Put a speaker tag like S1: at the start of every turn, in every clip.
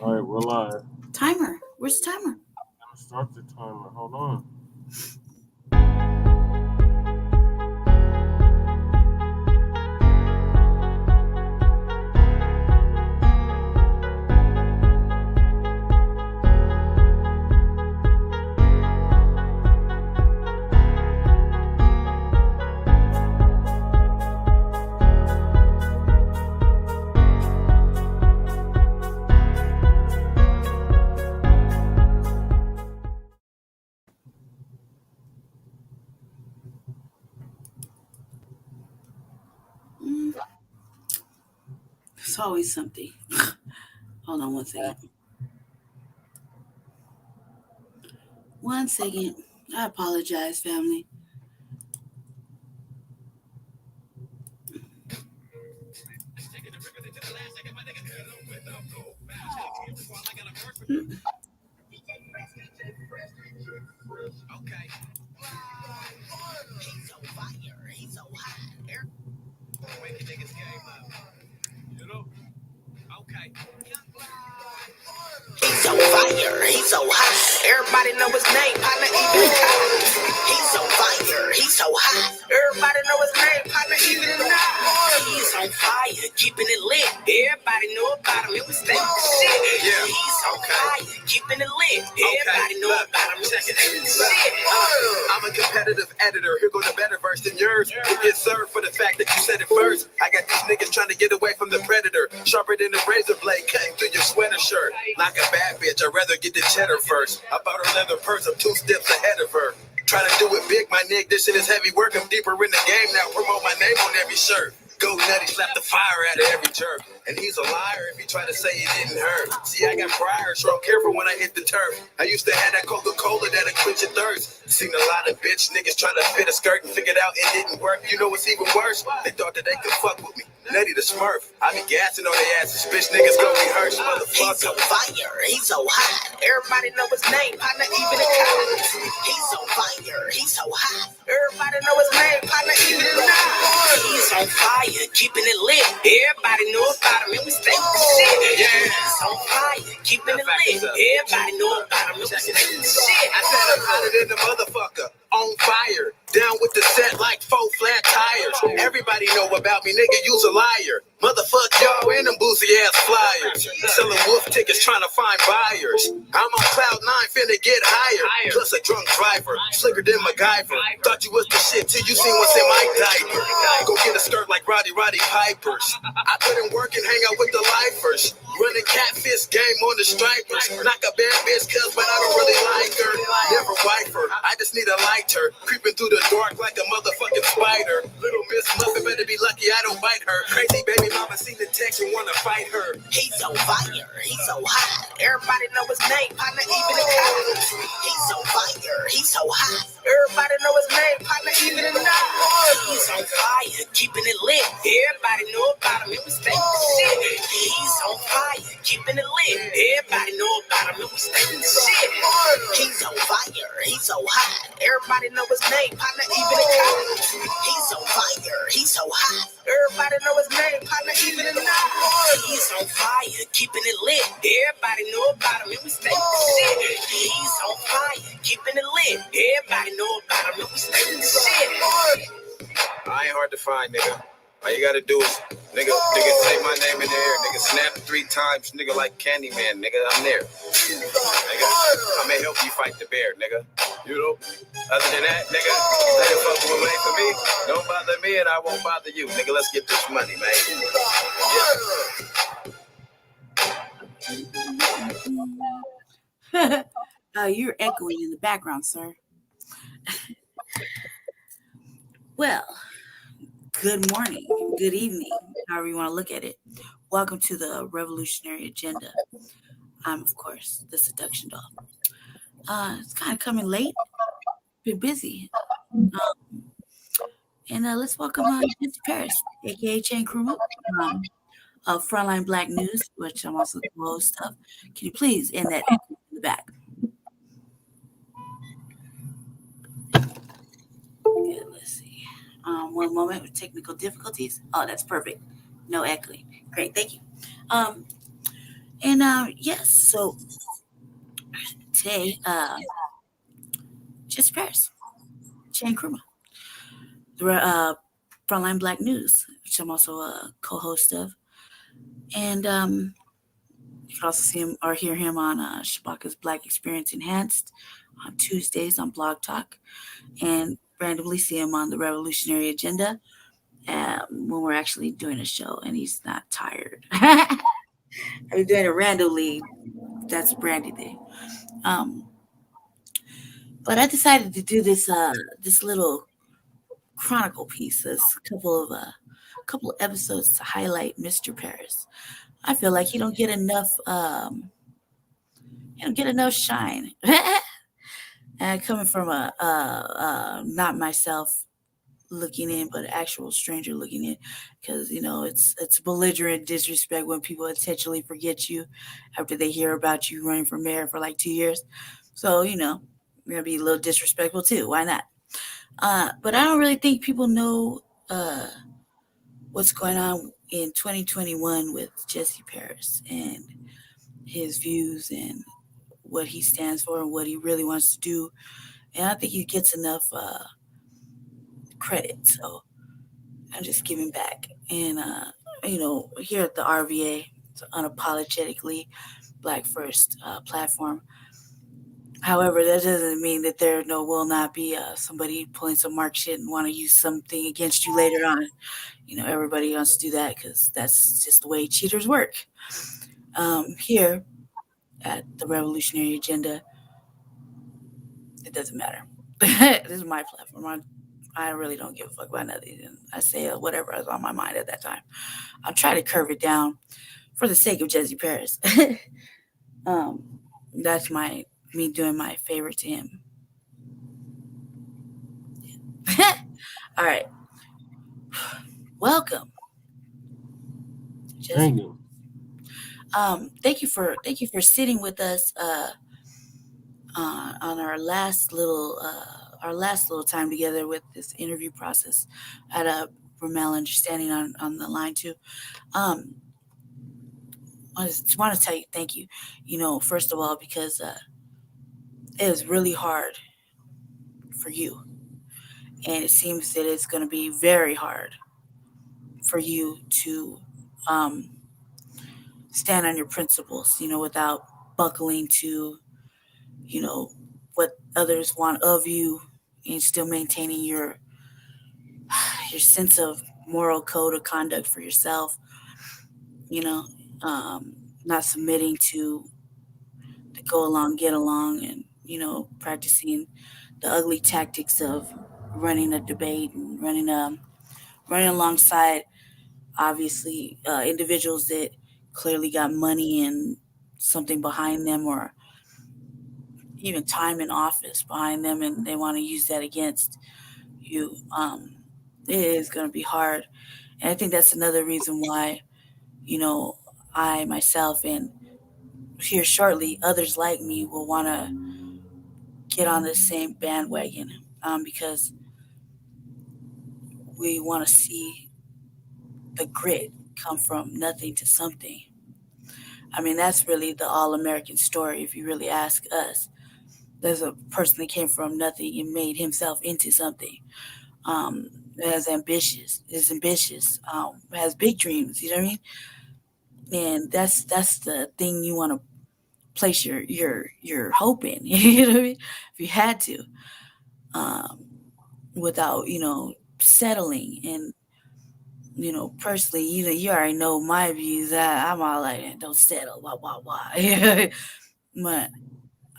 S1: All right, we're live.
S2: Timer. Where's the timer?
S1: I'm gonna start the timer. Hold on.
S2: It's always something. Hold on 1 second. 1 second. I apologize, family.
S3: Okay. He's so fire. He's so hot. Making niggas game up. You know? Okay. He's so fire. He's so hot. Everybody know his name. Partner, even in college. He's so fire. He's so hot. Everybody know his name. Partner, even in college. He's on fire. Keeping it lit. Everybody know about him. It was that shit. Yeah. He's on fire. Keeping it lit. Everybody know about him. Check it out. I'm a competitive editor. Here go the better verse than yours. You get served for the fact that you said it first. I got these niggas trying to get away from the predator. Sharper than a razor blade cutting through your sweater shirt. Like a bad bitch, I'd rather get the cheddar first. I bought her leather purse, I'm 2 steps ahead of her. Try to do it big, my nigga, this shit is heavy work. I'm deeper in the game now, promote my name on every shirt. Go nutty, slap the fire out of every jerk. And he's a liar if he try to say it didn't hurt. See, I got prior, so I'm careful when I hit the turf. I used to have that Coca-Cola that'll quench your thirst. Seen a lot of bitch niggas trying to fit a skirt and figured out it didn't work. You know what's even worse? They thought that they could fuck with me. Nutty the Smurf. I be gassing on their asses. Bitch niggas gonna be hurt, motherfucker. He's so fire, he's so hot. Everybody know his name, partner, even in college. He's so fire, he's so hot. Everybody know his name, partner, even in college. He's on fire, keeping it lit. Everybody know about him, and we stay with the shit. Yeah. He's on fire, keeping it lit. Everybody know about him, and we stay with the shit. I said I'm hotter than the motherfucker. On fire, down with the set like 4 flat tires. Everybody know about me, nigga, you's a liar. Motherfuck y'all and them boozy ass flyers. Selling wolf tickets trying to find buyers. I'm on cloud 9 finna get higher. Plus a drunk driver, slicker than MacGyver. Thought you was the shit till you seen what's in my diaper. Go get a skirt like Roddy Pipers. I put in work and hang out with the lifers. Running catfish game on the stripers. Knock a bad bitch cuz but I don't really like her. Never wife her, I just need a lighter. Creeping through the dark like a motherfucking spider. Little Miss Muffin better be lucky I don't bite her. Crazy baby mama seen the text and wanna fight her. He's so fire, he's so hot. Everybody know his name, partner, even in college. He's so fire, he's so hot. Everybody know his name, partner, even in college. He's on fire, keeping it lit. Everybody know about him, and we stay with the shit. He's on fire, keeping it lit. Everybody know about him, and we stay with the shit. He's on fire, he's so hot. Everybody know his name, partner, even in college. He's on fire, he's so hot. Everybody know his name, partner, even in college. He's on fire, keeping it lit. Everybody know about him, and we stay with the shit. He's on fire, keeping it lit. Everybody know about him, and we stay with the shit. I ain't hard to find, nigga. All you gotta do is, nigga, say my name in there, nigga, snap 3 times, nigga, like Candyman, nigga, I'm there. Nigga, I may help you fight the bear, nigga. You know? Other than that, nigga, let it fuck with me for me. Don't bother me and I won't bother you. Nigga, let's get this money, man.
S2: Yeah. You're echoing in the background, sir. Well, good morning, good evening, however you want to look at it. Welcome to the Revolutionary Agenda. I'm, of course, the Seduction Doll. It's kind of coming late. Been busy. And let's welcome Mr. Paris, a.k.a. Chain Kruma, of Frontline Black News, which I'm also the host of. Can you please end that in the back? Okay, let's see. 1 moment with technical difficulties. Oh, that's perfect. No echoing. Great, thank you. And yes, so today, Jesse Paris, Shane Kruma, the Frontline Black News, which I'm also a co-host of. And you can also see him or hear him on Shabaka's Black Experience Enhanced on Tuesdays on Blog Talk, and randomly see him on the Revolutionary Agenda when we're actually doing a show and he's not tired. Are you doing it randomly? That's Brandy Day. But I decided to do this little chronicle piece, this couple of episodes to highlight Mr. Paris. I feel like he don't get enough shine. And coming from a not myself looking in, but an actual stranger looking in, because it's belligerent disrespect when people intentionally forget you after they hear about you running for mayor for like 2 years. So you're gonna be a little disrespectful too. Why not? But I don't really think people know what's going on in 2021 with Jesse Paris and his views and what he stands for and what he really wants to do. And I think he gets enough credit. So I'm just giving back. And, here at the RVA, it's unapologetically Black First platform. However, that doesn't mean that there will not be somebody pulling some Mark shit and want to use something against you later on. Everybody wants to do that because that's just the way cheaters work. Here at the Revolutionary Agenda, it doesn't matter. This is my platform. I really don't give a fuck about nothing. I say whatever is on my mind at that time. I'll try to curve it down for the sake of Jesse Paris. That's me doing my favor to him. All right. Welcome, Jesse.
S1: Thank you.
S2: Thank you for sitting with us on our last little time together with this interview process. I had a RAHMEL understanding on the line too. I just want to tell you thank you. First of all, because it was really hard for you, and it seems that it's going to be very hard for you to stand on your principles, without buckling to, what others want of you, and still maintaining your sense of moral code of conduct for yourself, not submitting to the go along, get along, and, practicing the ugly tactics of running a debate and running alongside, obviously, individuals that clearly got money and something behind them, or even time in office behind them, and they want to use that against you. It is going to be hard. And I think that's another reason why, I myself and here shortly others like me will want to get on this same bandwagon, because we want to see the grit come from nothing to something. I mean, that's really the all-American story, if you really ask us. There's a person that came from nothing and made himself into something. Is ambitious, has big dreams, you know what I mean? And that's the thing you want to place your hope in, you know what I mean? If you had to, without, settling. And, personally, you already know my views. I'm all like, don't settle, blah. But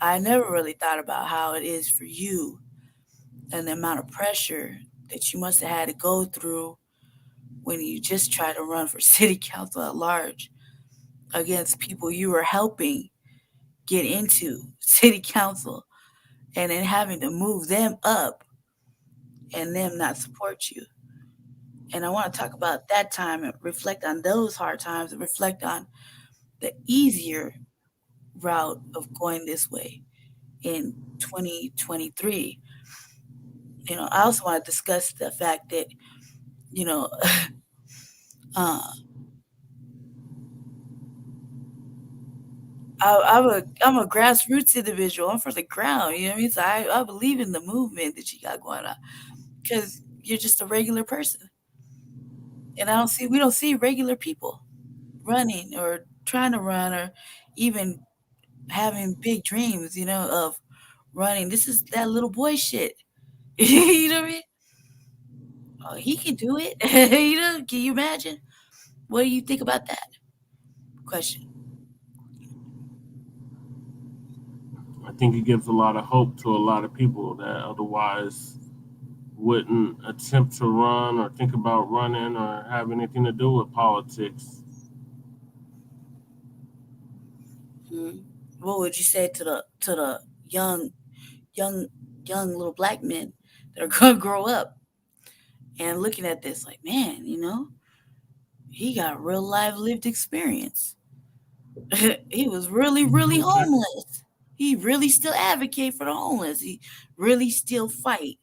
S2: I never really thought about how it is for you and the amount of pressure that you must have had to go through when you just try to run for city council at large against people you were helping get into city council, and then having to move them up and them not support you. And I want to talk about that time and reflect on those hard times and reflect on the easier route of going this way in 2023. I also want to discuss the fact that, I'm a grassroots individual. I'm from the ground. You know what I mean? So I believe in the movement that you got going on because you're just a regular person, and we don't see regular people running or trying to run or even having big dreams. Of running. This is that little boy shit. You know what I mean? Oh, he can do it. Can you imagine? What do you think about that question?
S1: I think it gives a lot of hope to a lot of people that otherwise wouldn't attempt to run or think about running or have anything to do with politics.
S2: Hmm. What would you say to the young, young, young little black men that are gonna grow up and looking at this like, man, he got real life lived experience. He was really, really homeless. He really still advocate for the homeless. He really still fight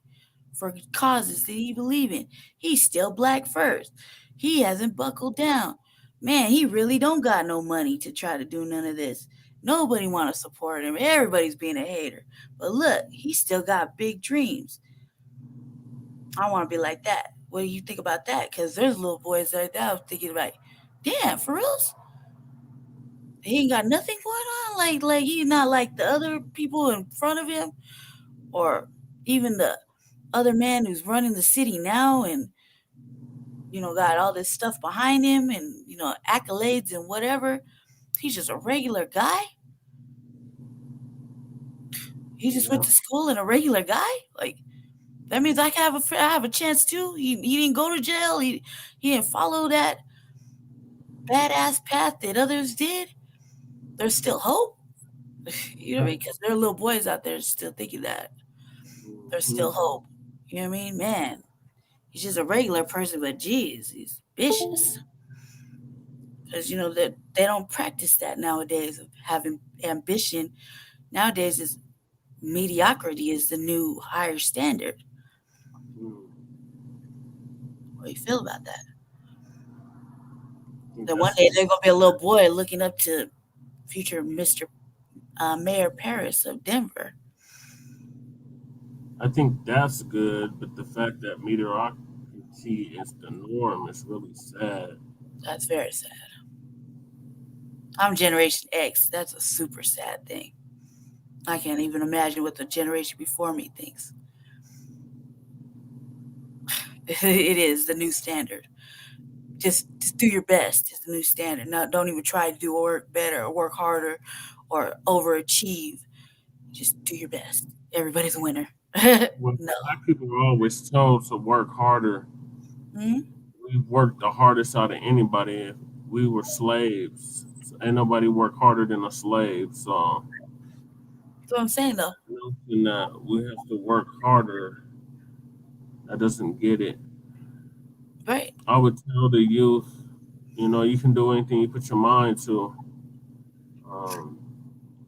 S2: for causes that he believe in. He's still black first. He hasn't buckled down. Man, he really don't got no money to try to do none of this. Nobody want to support him. Everybody's being a hater. But look, he still got big dreams. I want to be like that. What do you think about that? Because there's little boys like that. I was thinking about, damn, for reals? He ain't got nothing going on. Like he's not like the other people in front of him, or even the other man who's running the city now, and got all this stuff behind him, and accolades and whatever. He's just a regular guy. He just went to school and a regular guy. Like that means I can have a chance too. He didn't go to jail. He didn't follow that badass path that others did. There's still hope. You know what I mean? Because there are little boys out there still thinking that there's still hope. You know what I mean? Man, he's just a regular person, but geez, he's vicious. Because that they don't practice that nowadays of having ambition. Nowadays is mediocrity is the new higher standard. What do you feel about that? That one day there's gonna be a little boy looking up to future Mr. Mayor Paris of Denver.
S1: I think that's good, but the fact that mediocrity is the norm is really sad.
S2: That's very sad. I'm Generation X. That's a super sad thing. I can't even imagine what the generation before me thinks. It is the new standard. Just do your best. It's the new standard. Now, don't even try to do work better or work harder or overachieve. Just do your best. Everybody's a winner.
S1: Well,
S2: No.
S1: black people are always told to work harder.
S2: Hmm?
S1: We worked the hardest out of anybody. We were slaves. So ain't nobody work harder than a slave. So
S2: That's what I'm saying, though.
S1: nothing that we have to work harder. That doesn't get it.
S2: Right.
S1: I would tell the youth, you can do anything you put your mind to.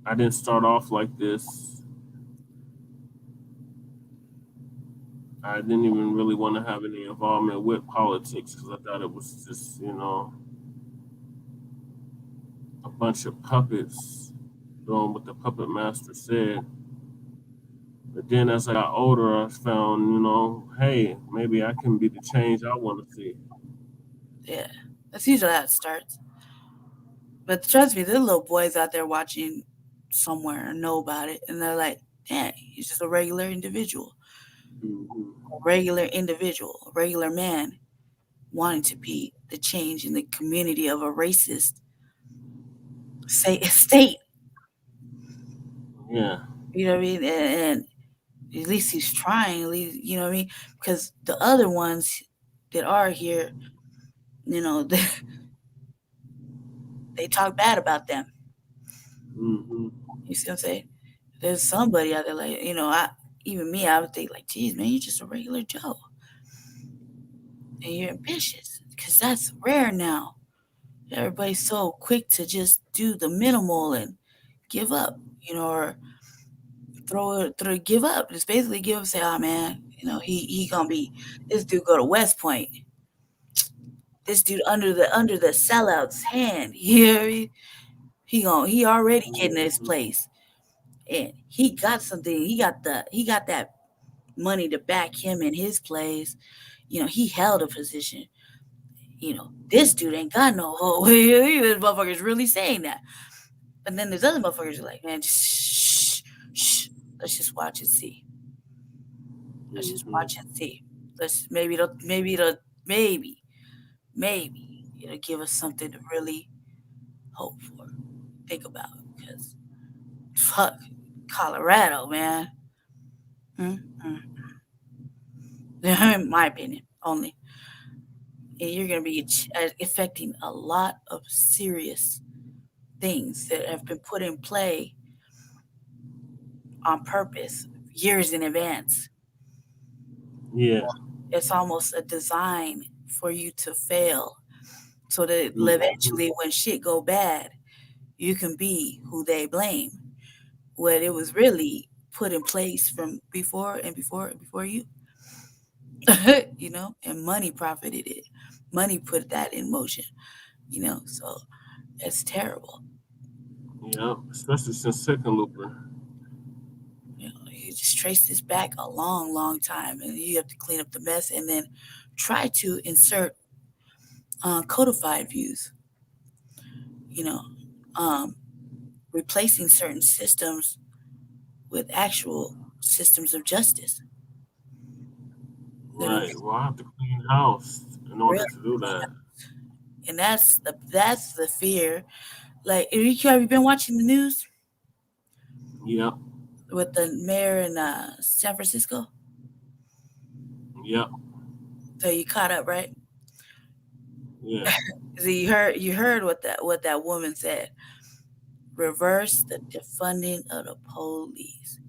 S1: I didn't start off like this. I didn't even really want to have any involvement with politics because I thought it was just, a bunch of puppets doing what the puppet master said. But then as I got older, I found, hey, maybe I can be the change I want to see.
S2: Yeah. That's usually how it starts. But trust me, there's little boys out there watching somewhere and know about it. And they're like, damn, he's just a regular individual.
S1: Mm-hmm.
S2: A regular individual, a regular man wanting to be the change in the community of a racist state.
S1: Yeah.
S2: You know what I mean? And at least he's trying, at least, you know what I mean? Because the other ones that are here, they talk bad about them.
S1: Mm-hmm.
S2: You see what I'm saying? There's somebody out there like, even me, I would think like, geez, man, you're just a regular Joe. And you're ambitious because that's rare now. Everybody's so quick to just do the minimal and give up, or give up. Just basically give up, say, oh man, he gonna be this dude go to West Point. This dude under the sellout's hand. You know what I mean? He already getting his place, and he got something. He got that money to back him in his place. He held a position. This dude ain't got no hoe. This motherfucker's really saying that. But then there's other motherfuckers who are like, man, just shh. Let's just watch and see. Let's just watch and see. Maybe it'll give us something to really hope for, think about. Because fuck, Colorado, man. In my opinion, only. And you're going to be affecting a lot of serious things that have been put in play on purpose years in advance.
S1: Yeah.
S2: It's almost a design for you to fail so that eventually when shit go bad, you can be who they blame. When it was really put in place from before you. And money profited it. Money put that in motion, so it's terrible.
S1: Yeah, especially since Looper.
S2: You just trace this back a long, long time, and you have to clean up the mess and then try to insert codified views, replacing certain systems with actual systems of justice.
S1: Right. Well, I have to clean house in order to do that.
S2: And that's the fear. Like, have you been watching the news?
S1: Yep.
S2: With the mayor in San Francisco?
S1: Yep.
S2: So you caught up, right?
S1: Yeah.
S2: So you heard what that woman said. Reverse the defunding of the police.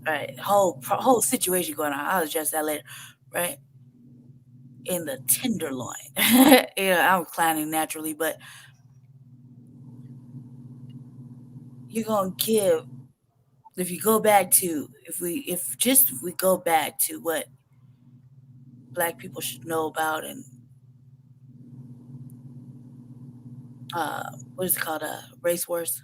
S2: Right, whole situation going on. I'll address that later, right? In the tenderloin. I'm clowning naturally, but you're gonna give. If we go back to what Black people should know about, and what is it called, race wars.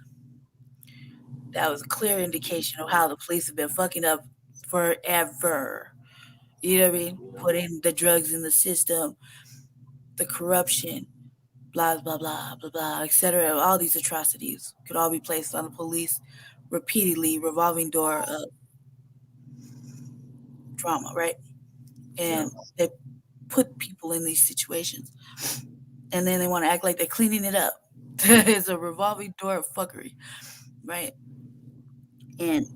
S2: That was a clear indication of how the police have been fucking up forever. You know what I mean? Putting the drugs in the system, the corruption, blah, blah, blah, blah, blah, etc. All these atrocities could all be placed on the police repeatedly, revolving door of drama, right? And they put people in these situations. And then they want to act like they're cleaning it up. It's a revolving door of fuckery, right? And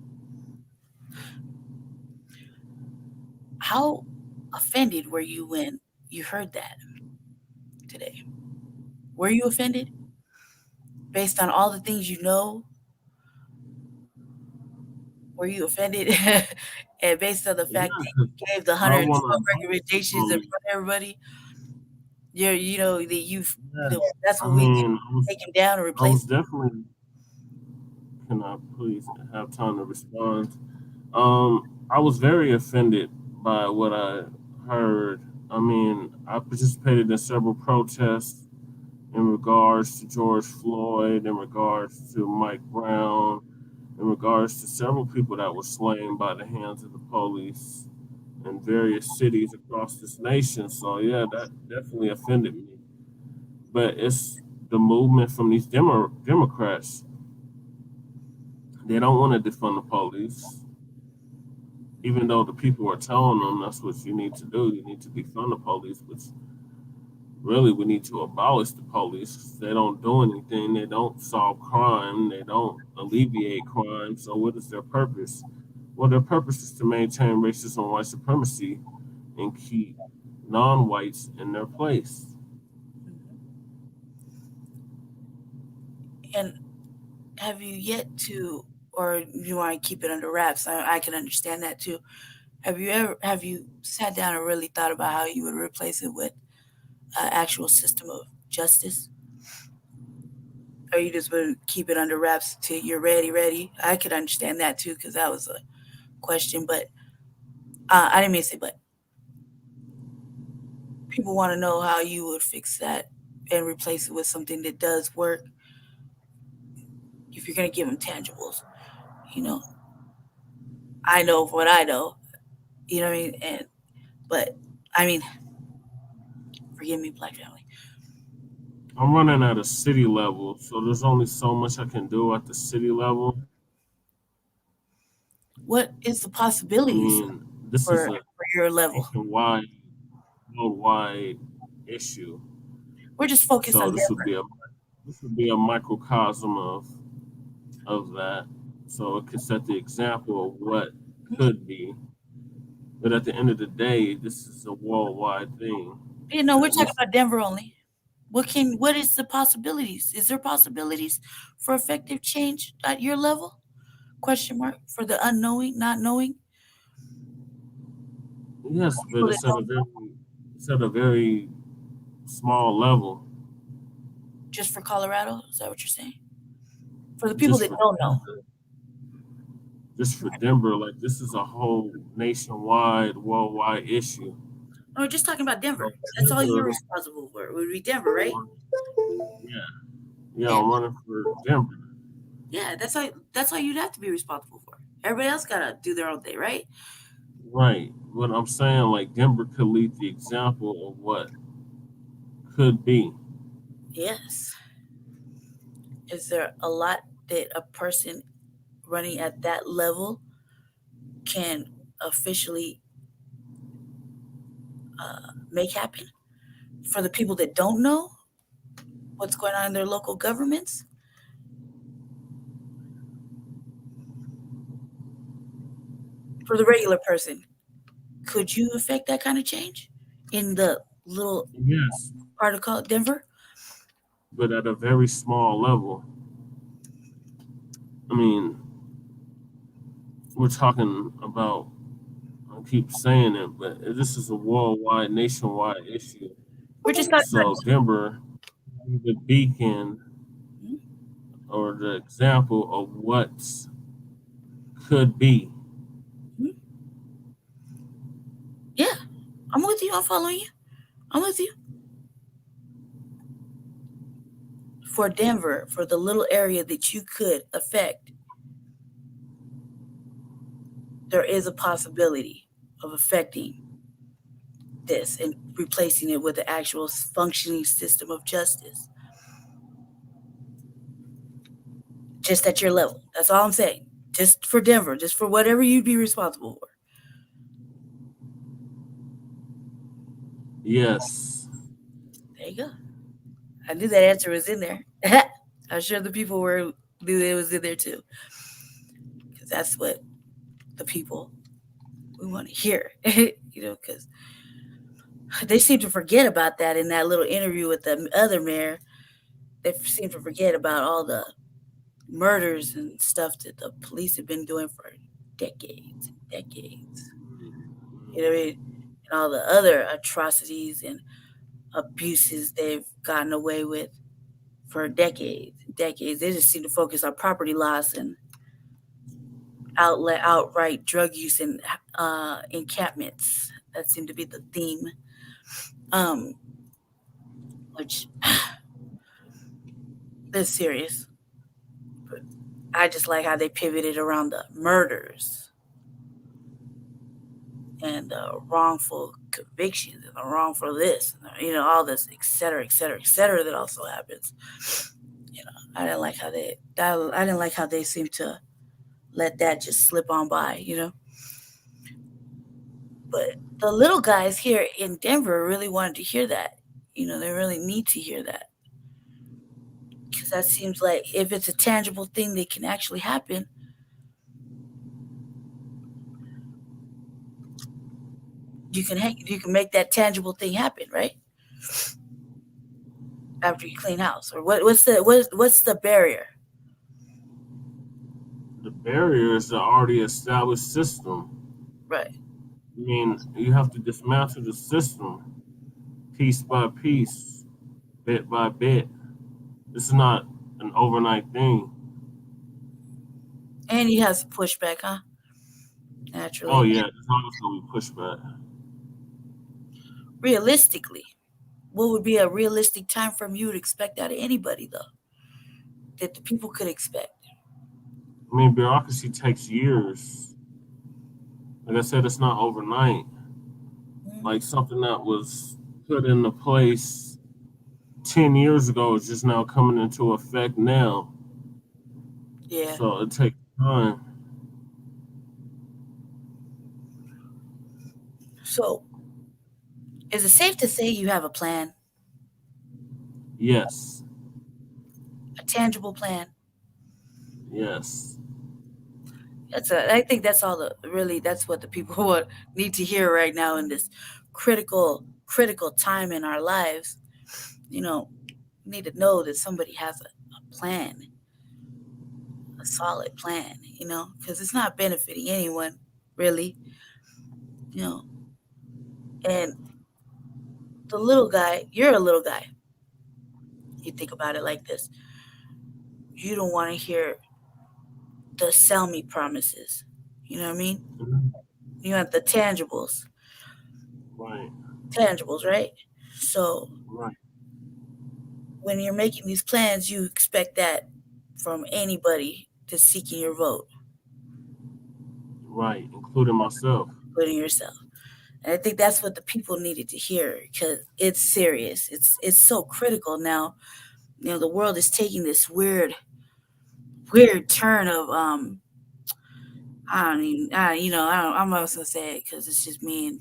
S2: how offended were you when you heard that today? Were you offended? Based on all the things you know? Were you offended? And based on the fact that you gave the 112 recommendations in front of everybody, that's what we can take him down and replace.
S1: I was definitely. Can I please have time to respond? I was very offended by what I heard. I mean, I participated in several protests in regards to George Floyd, in regards to Mike Brown, in regards to several people that were slain by the hands of the police in various cities across this nation. So yeah, that definitely offended me. But it's the movement from these Democrats. They don't want to defund the police, even though the people are telling them that's what you need to do. You need to defund the police, which really we need to abolish the police. They don't do anything. They don't solve crime. They don't alleviate crime. So what is their purpose? Well, their purpose is to maintain racism and white supremacy and keep non-whites in their place.
S2: And have you yet to, or you want to keep it under wraps? I can understand that too. Have you sat down and really thought about how you would replace it with an actual system of justice? Or you just would keep it under wraps till you're ready? I could understand that too, because that was a question, but I didn't mean to say, but people want to know how you would fix that and replace it with something that does work. If you're going to give them tangibles, you know, I know what I know, you know what I mean? But I mean, forgive me, Black family.
S1: I'm running at a city level, so there's only so much I can do at the city level.
S2: What is the
S1: I
S2: possibilities
S1: mean, this is
S2: for
S1: a
S2: your level?
S1: nationwide, worldwide issue.
S2: We're just focused
S1: So
S2: on
S1: this
S2: Denver.
S1: would be a microcosm of that. So it could set the example of what could be. But at the end of the day, this is a worldwide thing.
S2: You know, we're
S1: And
S2: talking
S1: this,
S2: about Denver only. What is the possibilities? Is there possibilities for effective change at your level? Question mark for the unknowing, not knowing.
S1: yes, but
S2: People that don't know,
S1: it's at a very small level.
S2: just for Colorado. Is that what you're saying? For the people
S1: Just
S2: that
S1: for
S2: don't know.
S1: just for Denver, like this is a whole nationwide, worldwide issue.
S2: No, we're just talking about Denver.
S1: So
S2: That's all you're
S1: Denver,
S2: responsible for. It would be Denver, right?
S1: yeah, yeah,
S2: Yeah.
S1: I'm running for Denver.
S2: Yeah, that's all you'd have to be responsible for. Everybody else gotta do their own thing, right?
S1: Right. But I'm saying like Denver could lead the example of what could be.
S2: Yes. Is there a lot that a person running at that level can officially make happen for the people that don't know what's going on in their local governments? For the regular person, could you affect that kind of change in the little
S1: Yes,
S2: part of called Denver?
S1: but at a very small level. I mean, we're talking about, I keep saying it, but this is a worldwide, nationwide issue.
S2: We're just talking about
S1: So Denver, the beacon or the example of what could be.
S2: yeah, I'm with you. I'm following you. I'm with you. For Denver, for the little area that you could affect, there is a possibility of affecting this and replacing it with an actual functioning system of justice. Just at your level. That's all I'm saying. Just for Denver, just for whatever you'd be responsible for.
S1: Yes.
S2: There you go. I knew that answer was in there. I'm sure the people knew it was in there too. Because that's what the people we want to hear. Because they seem to forget about that in that little interview with the other mayor. They seem to forget about all the murders and stuff that the police have been doing for decades and decades. You know what I mean? And all the other atrocities and abuses they've gotten away with for decades. They just seem to focus on property loss and outright drug use and encampments. That seemed to be the theme. Which is serious. But I just like how they pivoted around the murders and the wrongful convictions and the wrongful this, all this, et cetera, that also happens. I didn't like how they seem to let that just slip on by, But the little guys here in Denver really wanted to hear that. They really need to hear that. Because that seems like if it's a tangible thing that can actually happen, you can make that tangible thing happen, right? After you clean house, or what's the barrier?
S1: The barrier is the already established system.
S2: Right.
S1: I mean, you have to dismantle the system piece by piece, bit by bit. It's not an overnight thing.
S2: And you have some pushback, huh? Naturally.
S1: Oh yeah, there's always gonna be pushback.
S2: Realistically, what would be a realistic time frame you would expect out of anybody, though, that the people could expect?
S1: I mean, bureaucracy takes years. Like I said, it's not overnight. Like something that was put into place 10 years ago is just now coming into effect now.
S2: Yeah.
S1: So it takes time.
S2: So, is it safe to say you have a plan,
S1: Yes.
S2: a tangible plan?
S1: Yes.
S2: I think that's all that's what the people need to hear right now in this critical time in our lives. You know, need to know that somebody has a plan, a solid plan, because it's not benefiting anyone, really. And the little guy, you're a little guy. You think about it like this. You don't want to hear the sell me promises. You know what I mean?
S1: Mhm.
S2: You want the tangibles.
S1: Right.
S2: Tangibles, right? So
S1: Right.
S2: when you're making these plans, you expect that from anybody that's seeking your vote.
S1: Right. Including myself.
S2: Including yourself. And I think that's what the people needed to hear, because it's serious. It's so critical now. The world is taking this weird turn of I'm not gonna say it because it's just me, and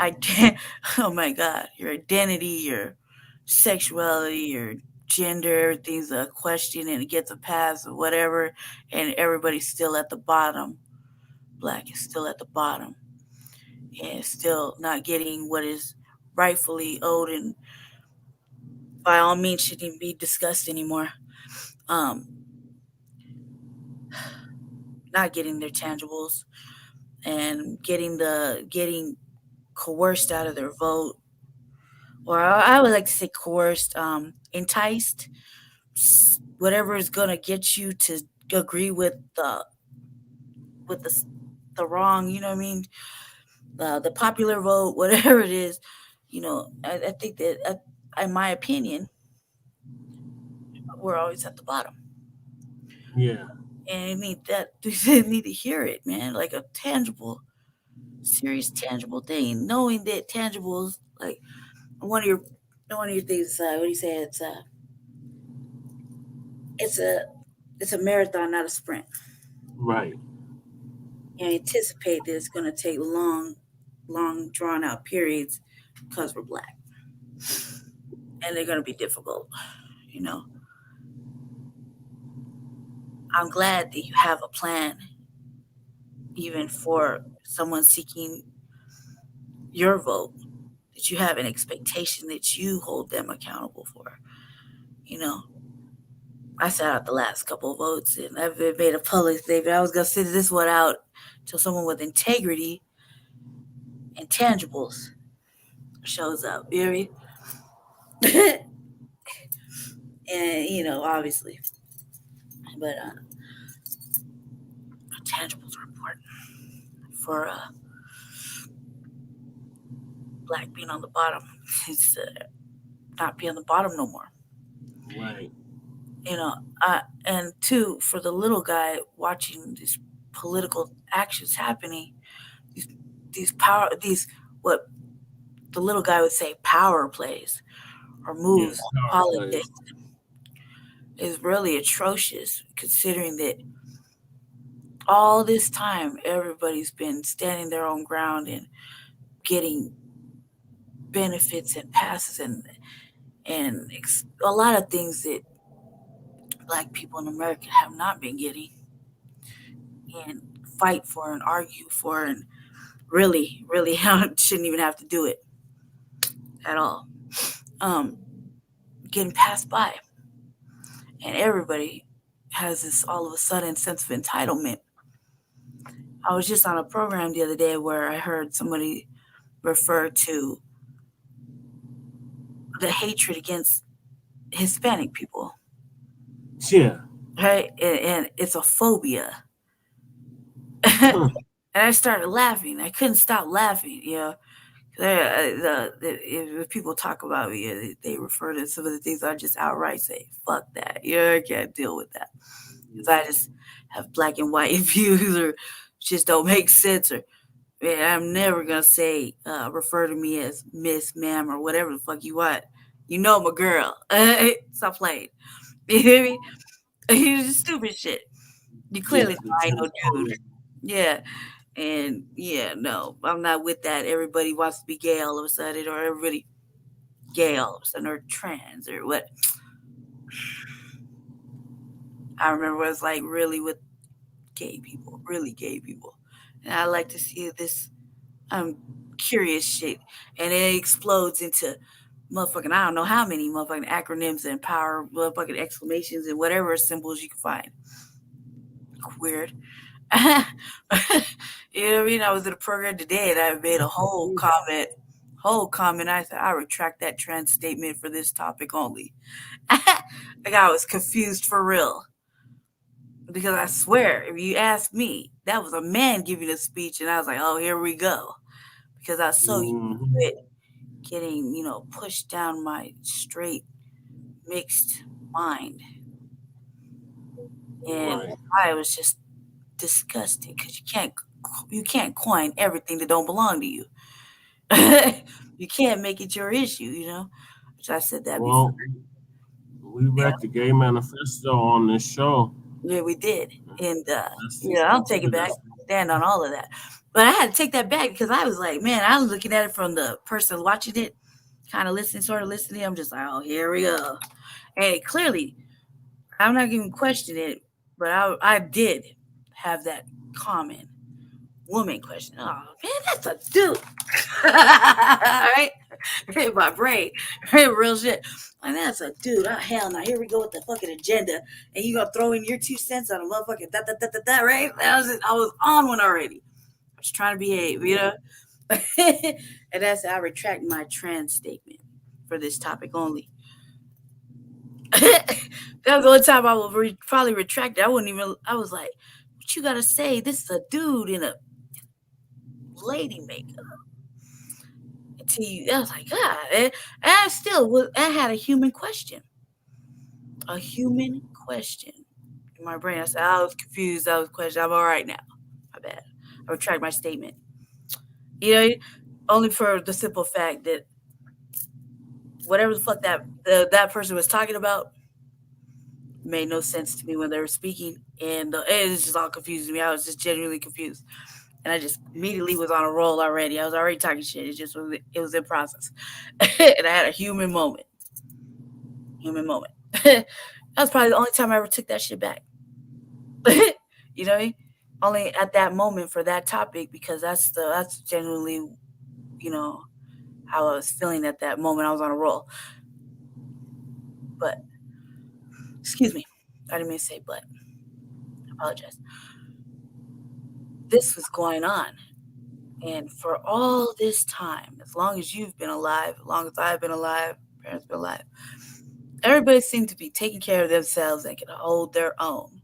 S2: I can't. Oh my God, your identity, your sexuality, your gender, everything's a question, and it gets a pass or whatever, and everybody's still at the bottom. Black is still at the bottom, and still not getting what is rightfully owed, and by all means shouldn't even be discussed anymore. Not getting their tangibles, and getting coerced out of their vote, or I would like to say coerced, enticed, whatever is gonna get you to agree with the wrong. You know what I mean? The popular vote, whatever it is. I think that, in my opinion, we're always at the bottom.
S1: Yeah.
S2: And I need that. They need to hear it, man. Like a tangible, serious, tangible thing. Knowing that tangibles, like one of your things. What do you say? It's a marathon, not a sprint.
S1: Right.
S2: And anticipate that it's going to take long, drawn out periods because we're Black, and they're going to be difficult. I'm glad that you have a plan, even for someone seeking your vote, that you have an expectation that you hold them accountable for. I sat out the last couple of votes, and I've made a public statement. I was going to send this one out to someone with integrity and tangibles shows up. You know what I mean? And, obviously. But tangibles are important for Black being on the bottom. It's not be on the bottom no more.
S1: Right.
S2: And two, for the little guy watching these political actions happening, these what the little guy would say power plays or moves,
S1: Yes,
S2: politics, is really atrocious, considering that all this time everybody's been standing their own ground and getting benefits and passes and a lot of things that Black people in America have not been getting, and fight for and argue for, and really shouldn't even have to do it at all. Getting passed by, and everybody has this all of a sudden sense of entitlement. I was just on a program the other day where I heard somebody refer to the hatred against Hispanic people.
S1: Yeah.
S2: Right? And it's a phobia. And I started laughing. I couldn't stop laughing, If people talk about me, they refer to some of the things I just outright say, fuck that. Yeah, I can't deal with that. Because I just have black and white views or just don't make sense. Or man, I'm never going to say, refer to me as Miss, Ma'am, or whatever the fuck you want. You know I'm a girl. Stop playing. You hear me? You just stupid shit. You clearly know I ain't no dude. Yeah. And yeah, no, I'm not with that. Everybody wants to be gay all of a sudden, or everybody gay all of a sudden, or trans, or what. I remember what it was like really with gay people, really gay people. And I like to see this curious shit. And it explodes into motherfucking, I don't know how many motherfucking acronyms and power motherfucking exclamations and whatever symbols you can find. Weird. You know what I mean? I was in a program today and I made a whole comment. I said, I retract that trans statement for this topic only. Like I was confused for real. Because I swear, if you ask me, that was a man giving a speech and I was like, oh, here we go. Because I was so used to it getting, pushed down my straight, mixed mind. And I was just disgusted because you can't coin everything that don't belong to you. You can't make it your issue, Which I said that before.
S1: We read the Gay Manifesto on this show.
S2: Yeah, we did. And I'll take it back, stand on all of that. But I had to take that back because I was like, man, I was looking at it from the person watching it, kind of listening. I'm just like, oh, here we go. And clearly, I'm not even questioning it, but I did have that common woman question. Oh, man, that's a dude. All right? In my brain. Real shit. Like, that's a dude. Oh, hell no. Here we go with the fucking agenda. And you gonna throw in your 2 cents on a motherfucking that, right? I was on one already. I was trying to behave, And that's I retract my trans statement for this topic only. That was the only time I will probably retract it. I was like, what you gotta say? This is a dude in a lady makeup. I was like, God. And I had a human question. A human question in my brain. I said, I was confused. I was questioning. I'm all right now. My bad. I retract my statement. Only for the simple fact that whatever the fuck that person was talking about made no sense to me when they were speaking, and it was just all confusing me. I was just genuinely confused, and I just immediately was on a roll already. I was already talking shit. It was in process, and I had a human moment. That was probably the only time I ever took that shit back. Only at that moment for that topic, because that's genuinely, how I was feeling at that moment. I was on a roll. But, excuse me, I didn't mean to say but. I apologize. This was going on. And for all this time, as long as you've been alive, as long as I've been alive, parents been alive, everybody seemed to be taking care of themselves and can hold their own.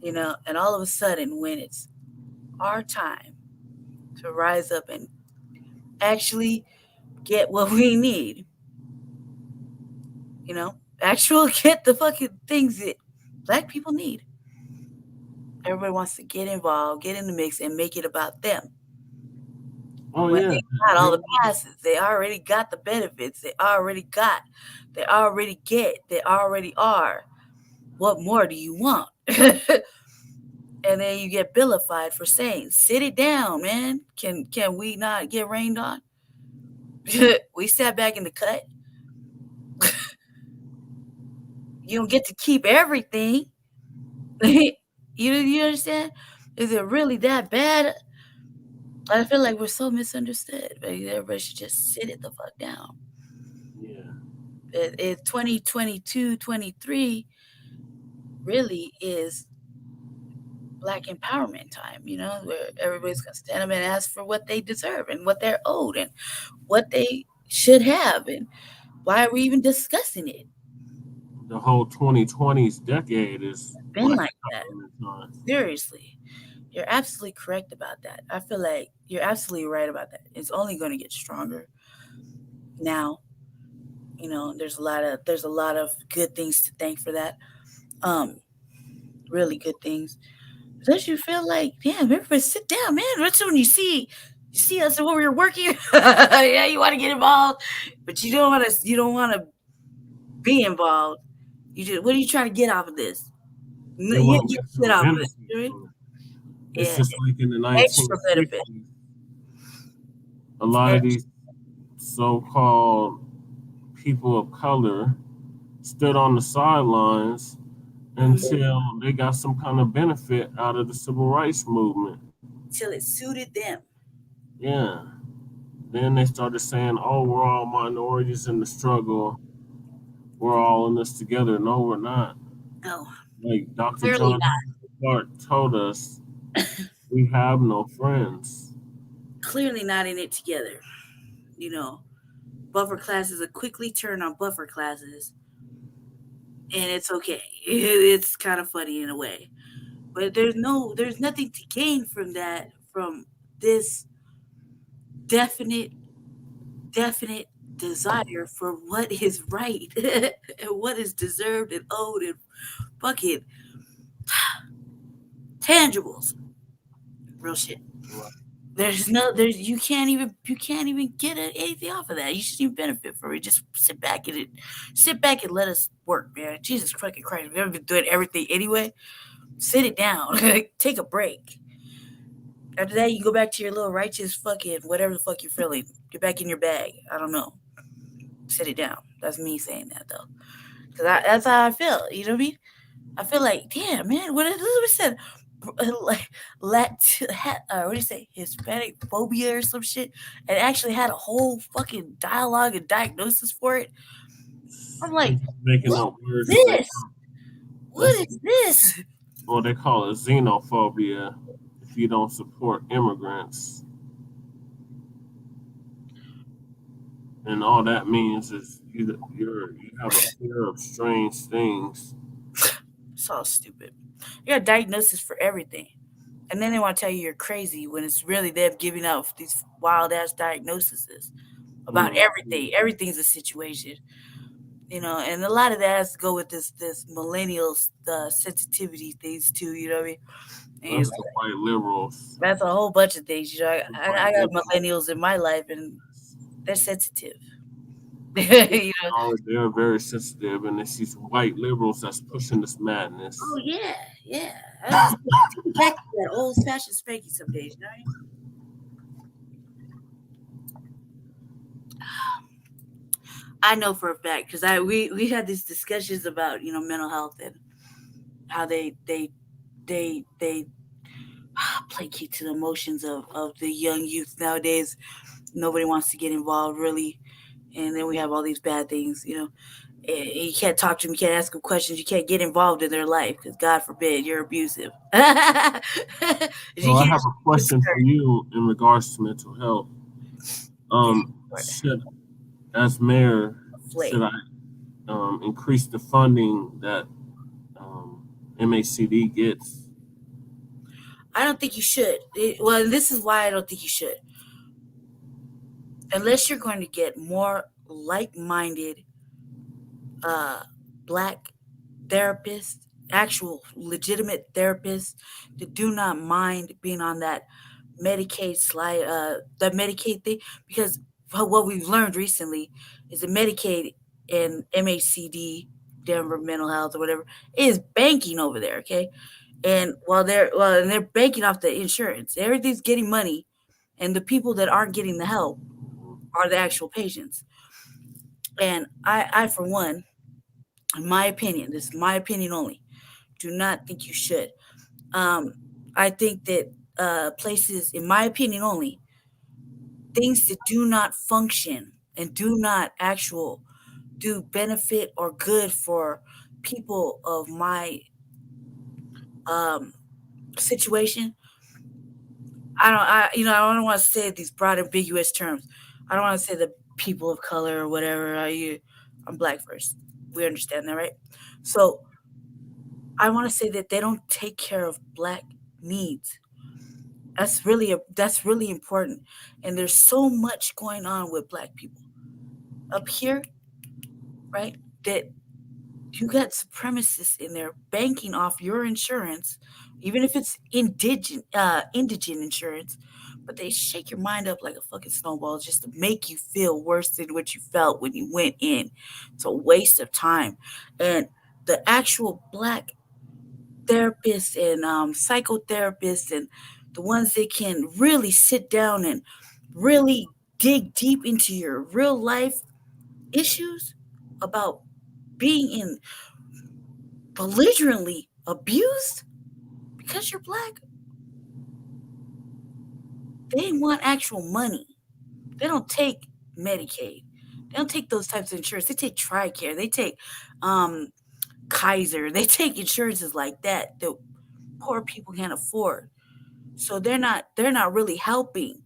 S2: And all of a sudden, when it's our time to rise up and actually get what we need, get the fucking things that Black people need. Everybody wants to get involved, get in the mix, and make it about them.
S1: Oh,
S2: when
S1: yeah.
S2: They got all the passes. They already got the benefits. They already get. They already are. What more do you want? And then you get vilified for saying, sit it down, man. Can we not get rained on? We sat back in the cut. You don't get to keep everything. You understand? Is it really that bad? I feel like we're so misunderstood. Everybody should just sit it the fuck down.
S1: Yeah.
S2: It's 2022, 23 really is Black empowerment time, where everybody's going to stand up and ask for what they deserve and what they're owed and what they should have. And why are we even discussing it?
S1: The whole 2020s decade is
S2: been like that. Seriously. You're absolutely correct about that. I feel like you're absolutely right about that. It's only going to get stronger. Now, there's a lot of good things to thank for that. Really good things. Does you feel like, damn, everybody sit down, man. What's when you see us when we're working? Yeah, you want to get involved, but you don't want to be involved. What are you trying to get off of this?
S1: They
S2: You
S1: want to get
S2: get
S1: some
S2: off of
S1: benefit
S2: it. Right?
S1: from it. It's
S2: Yeah,
S1: just like in the
S2: extra benefit.
S1: 1960s, a lot of these so-called people of color stood on the sidelines until they got some kind of benefit out of the civil rights movement.
S2: Till it suited them.
S1: Yeah. Then they started saying, "Oh, we're all minorities in the struggle. We're all in this together." No, we're not.
S2: Oh,
S1: Like Dr.
S2: clearly
S1: John Clark told us, we have no friends.
S2: clearly not in it together. Buffer classes will quickly turn on buffer classes, and it's okay. It's kind of funny in a way, but there's nothing to gain from that, from this definite desire for what is right and what is deserved and owed and fucking tangibles. Real shit. You can't even get anything off of that. You shouldn't even benefit from it. Just sit back and let us work, man. Jesus fucking Christ, we haven't been doing everything anyway. Sit it down. Take a break. After that, you go back to your little righteous fucking whatever the fuck you're feeling. Get back in your bag. I don't know. Sit it down. That's me saying that though, because that's how I feel. You know what I mean? I feel like, damn, man. What Elizabeth said, like, what do you say, Hispanic phobia or some shit, and actually had a whole fucking dialogue and diagnosis for it. I'm like,
S1: making up words.
S2: What is this?
S1: Well, they call it xenophobia if you don't support immigrants. And all that means is you have a fear of strange things.
S2: It's all stupid. You got a diagnosis for everything. And then they want to tell you you're crazy when it's really them giving out these wild ass diagnoses about everything. Everything's a situation. And a lot of that has to go with this millennial sensitivity things too. You know what I mean? And
S1: That's the white liberals.
S2: That's a whole bunch of things. I got millennials in my life, and they're sensitive.
S1: They're very sensitive, and it's these white liberals that's pushing this madness.
S2: Oh yeah. Back to that old-fashioned spanky some days, you know? I know for a fact because we had these discussions about mental health and how they placate to the emotions of the young youth nowadays. Nobody wants to get involved really, and then we have all these bad things. You can't talk to them, you can't ask them questions, you can't get involved in their life because God forbid you're abusive.
S1: So I have a question for you in regards to mental health. As mayor, should I increase the funding that MACD gets?
S2: I don't think you should. This is why I don't think you should. Unless you're going to get more like-minded Black therapists, actual legitimate therapists that do not mind being on that Medicaid slide, the Medicaid thing, because what we've learned recently is that Medicaid and MACD, Denver Mental Health or whatever, is banking over there, okay? And they're banking off the insurance. Everything's getting money, and the people that aren't getting the help are the actual patients. And I for one, in my opinion, this is my opinion only, do not think you should. I think that places, in my opinion only, things that do not function and do not do benefit or good for people of my situation. I don't want to say these broad ambiguous terms. I don't want to say the people of color or whatever. I'm Black first. We understand that, right? So I want to say that they don't take care of Black needs. That's really important. And there's so much going on with Black people up here, right? That you got supremacists in there banking off your insurance, even if it's indigent insurance, but they shake your mind up like a fucking snowball just to make you feel worse than what you felt when you went in. It's a waste of time. And the actual Black therapists and psychotherapists and the ones that can really sit down and really dig deep into your real life issues about being in belligerently abused because you're Black, they want actual money. They don't take Medicaid. They don't take those types of insurance. They take TRICARE. They take Kaiser. They take insurances like that poor people can't afford. So they're not really helping.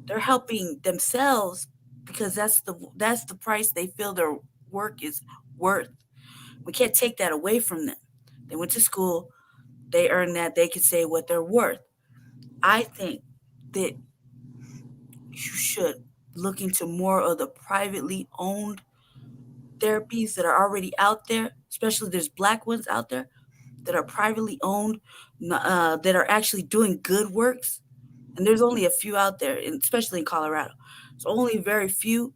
S2: They're helping themselves because that's the price they feel their work is worth. We can't take that away from them. They went to school, they earned that, they can say what they're worth. I think that you should look into more of the privately owned therapies that are already out there, especially there's Black ones out there that are privately owned, that are actually doing good works. And there's only a few out there, especially in Colorado. So only very few,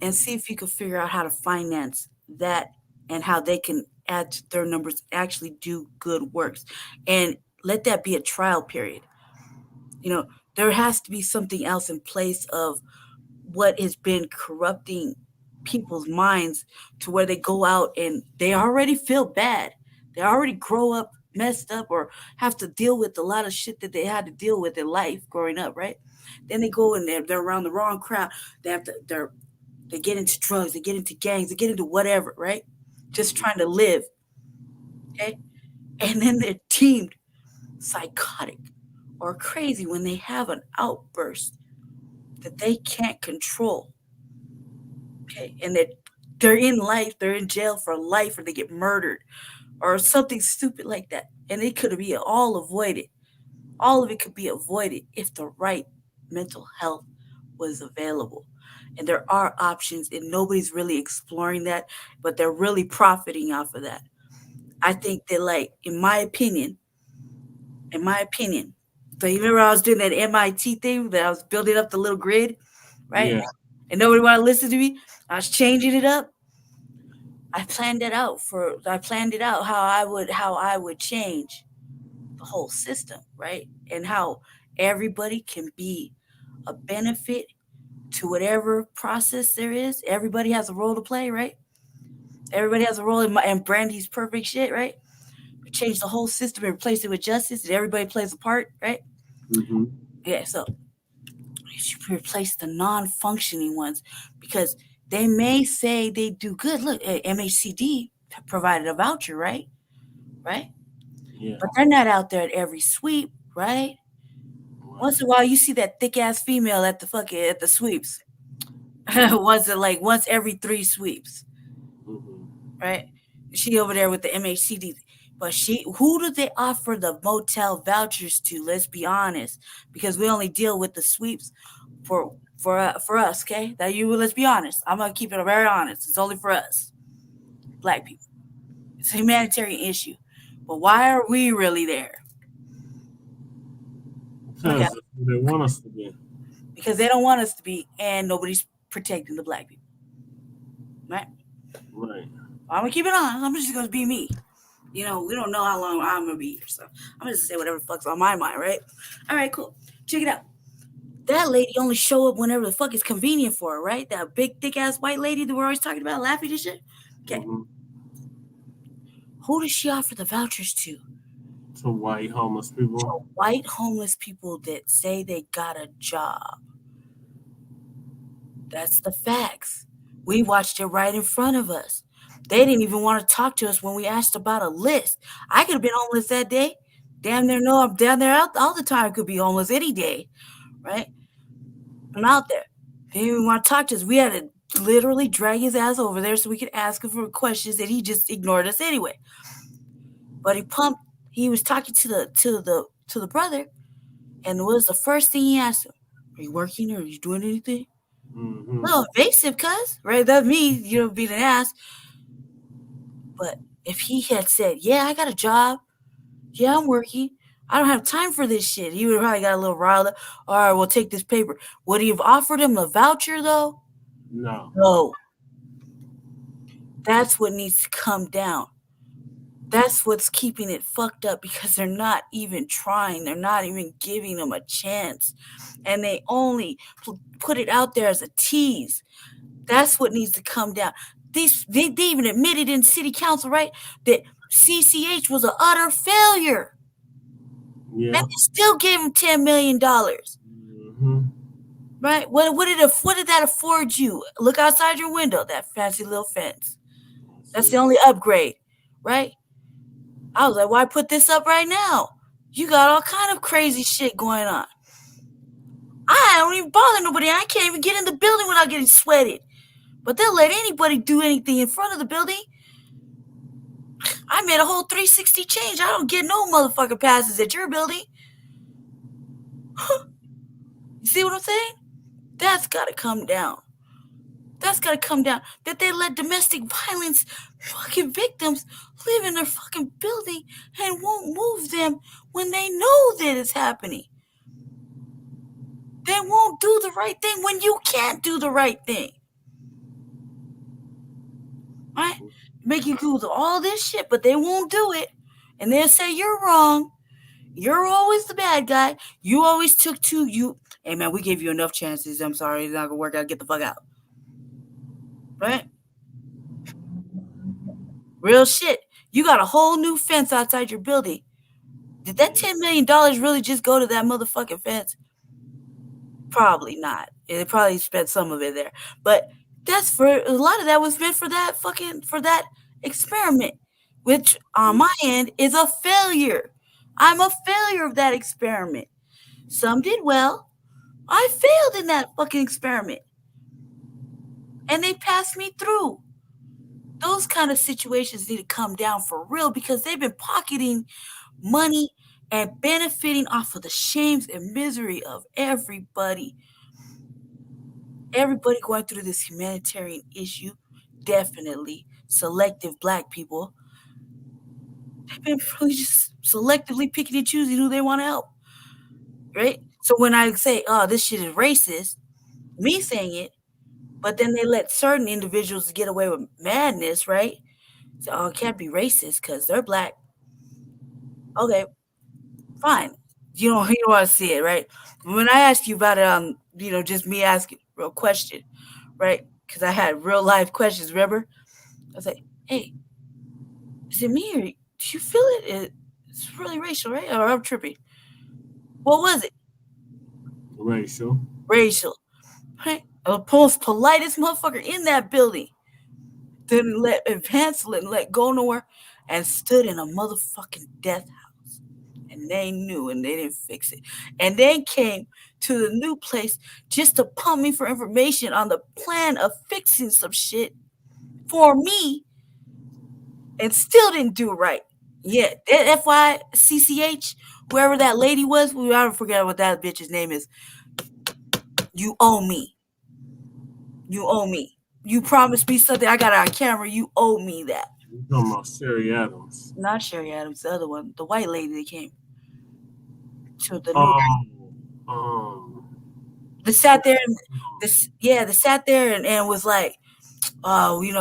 S2: and see if you can figure out how to finance that and how they can add to their numbers, actually do good works. And let that be a trial period. There has to be something else in place of what has been corrupting people's minds to where they go out and they already feel bad. They already grow up messed up or have to deal with a lot of shit that they had to deal with in life growing up, right? Then they go and they're around the wrong crowd. They get into drugs, they get into gangs, they get into whatever, right? Just trying to live. Okay? And then they're deemed psychotic or crazy when they have an outburst that they can't control. Okay? And they're in life, they're in jail for life, or they get murdered or something stupid like that. And it could be all avoided. All of it could be avoided if the right mental health was available. And there are options, and nobody's really exploring that, but they're really profiting off of that. I think that, like, in my opinion, so you remember I was doing that MIT thing that I was building up the little grid, right?
S1: Yeah.
S2: And nobody wanted to listen to me. I was changing it up. I planned it out how I would change the whole system, right? And how everybody can be a benefit to whatever process there is. Everybody has a role to play, right? Everybody has a role in Brandy's perfect shit, right? We change the whole system and replace it with justice, and everybody plays a part, right?
S1: Mm-hmm.
S2: Yeah, so you should replace the non-functioning ones because they may say they do good. Look, MHCD provided a voucher, right? Right?
S1: Yeah.
S2: But they're not out there at every sweep, right? Once in a while, you see that thick ass female at the sweeps. once every 3 sweeps, right? She over there with the MHCD. But who do they offer the motel vouchers to? Let's be honest, because we only deal with the sweeps for us. Okay, let's be honest. I'm gonna keep it very honest. It's only for us, Black people. It's a humanitarian issue. But why are we really there?
S1: Because they want us to be.
S2: Because they don't want us to be, and nobody's protecting the Black people. Right?
S1: Right.
S2: I'm gonna keep it on. I'm just gonna be me. We don't know how long I'm gonna be here, so I'm gonna just say whatever the fuck's on my mind, right? All right, cool. Check it out. That lady only show up whenever the fuck is convenient for her, right? That big, thick ass white lady that we're always talking about, laughing and shit. Okay.
S1: Mm-hmm.
S2: Who does she offer the vouchers to?
S1: To white homeless people.
S2: To white homeless people that say they got a job. That's the facts. We watched it right in front of us. They didn't even want to talk to us when we asked about a list. I could have been homeless that day. Damn near no, I'm down there all the time. Could be homeless any day, right? I'm out there. They didn't even want to talk to us. We had to literally drag his ass over there so we could ask him for questions, and he just ignored us anyway. But he was talking to the brother, And what was the first thing he asked him? Are you working or are you doing anything?
S1: Mm-hmm.
S2: A little invasive, cuz, right? That's me, being an ass. But if he had said, yeah, I got a job. Yeah, I'm working. I don't have time for this shit. He would have probably got a little riled up. All right, we'll take this paper. Would he have offered him a voucher, though? No. That's what needs to come down. That's what's keeping it fucked up, because they're not even trying. They're not even giving them a chance. And they only put it out there as a tease. That's what needs to come down. They even admitted in city council, right, that CCH was an utter failure.
S1: Yeah.
S2: And they still gave him $10 million.
S1: Mm-hmm.
S2: Right? What did that afford you? Look outside your window, that fancy little fence. That's the only upgrade, right? I was like, why put this up right now? You got all kind of crazy shit going on. I don't even bother nobody. I can't even get in the building without getting sweated. But they'll let anybody do anything in front of the building. I made a whole 360 change. I don't get no motherfucking passes at your building. You see what I'm saying? That's got to come down. That's got to come down. That they let domestic violence fucking victims live in their fucking building and won't move them when they know that it's happening. They won't do the right thing when you can't do the right thing. Right? Make you do all this shit, but they won't do it. And they'll say you're wrong. You're always the bad guy. You always took two. Hey, man, we gave you enough chances. I'm sorry. It's not going to work out. Get the fuck out. Right? Real shit. You got a whole new fence outside your building. Did that $10 million really just go to that motherfucking fence? Probably not. They probably spent some of it there. But that's for a lot of that was meant for that experiment, which on my end is a failure. I'm a failure of that experiment. Some did well. I failed in that fucking experiment. And they passed me through. Those kind of situations need to come down for real, because they've been pocketing money and benefiting off of the shames and misery of everybody. Everybody going through this humanitarian issue, definitely selective Black people. They've been really just selectively picking and choosing who they want to help. Right? So when I say, oh, this shit is racist, me saying it, but then they let certain individuals get away with madness, right? So, oh, it can't be racist because they're Black. Okay, fine. You don't want to see it, right? When I ask you about it, just me asking a real question, right? Because I had real life questions, remember? I was like, hey, is it me or do you feel it? It's really racial, right? Or I'm tripping. What was it?
S1: Racial.
S2: Right? The most politest motherfucker in that building didn't let go nowhere and stood in a motherfucking death house. And they knew and they didn't fix it. And they came to the new place just to pump me for information on the plan of fixing some shit for me and still didn't do it right. Yeah, FY CCH, whoever that lady was, I don't forget what that bitch's name is. You owe me. You promised me something. I got it on camera. You owe me that.
S1: You're talking about Sherry Adams.
S2: Not Sherry Adams, the other one, the white lady that came to the they sat there and was like,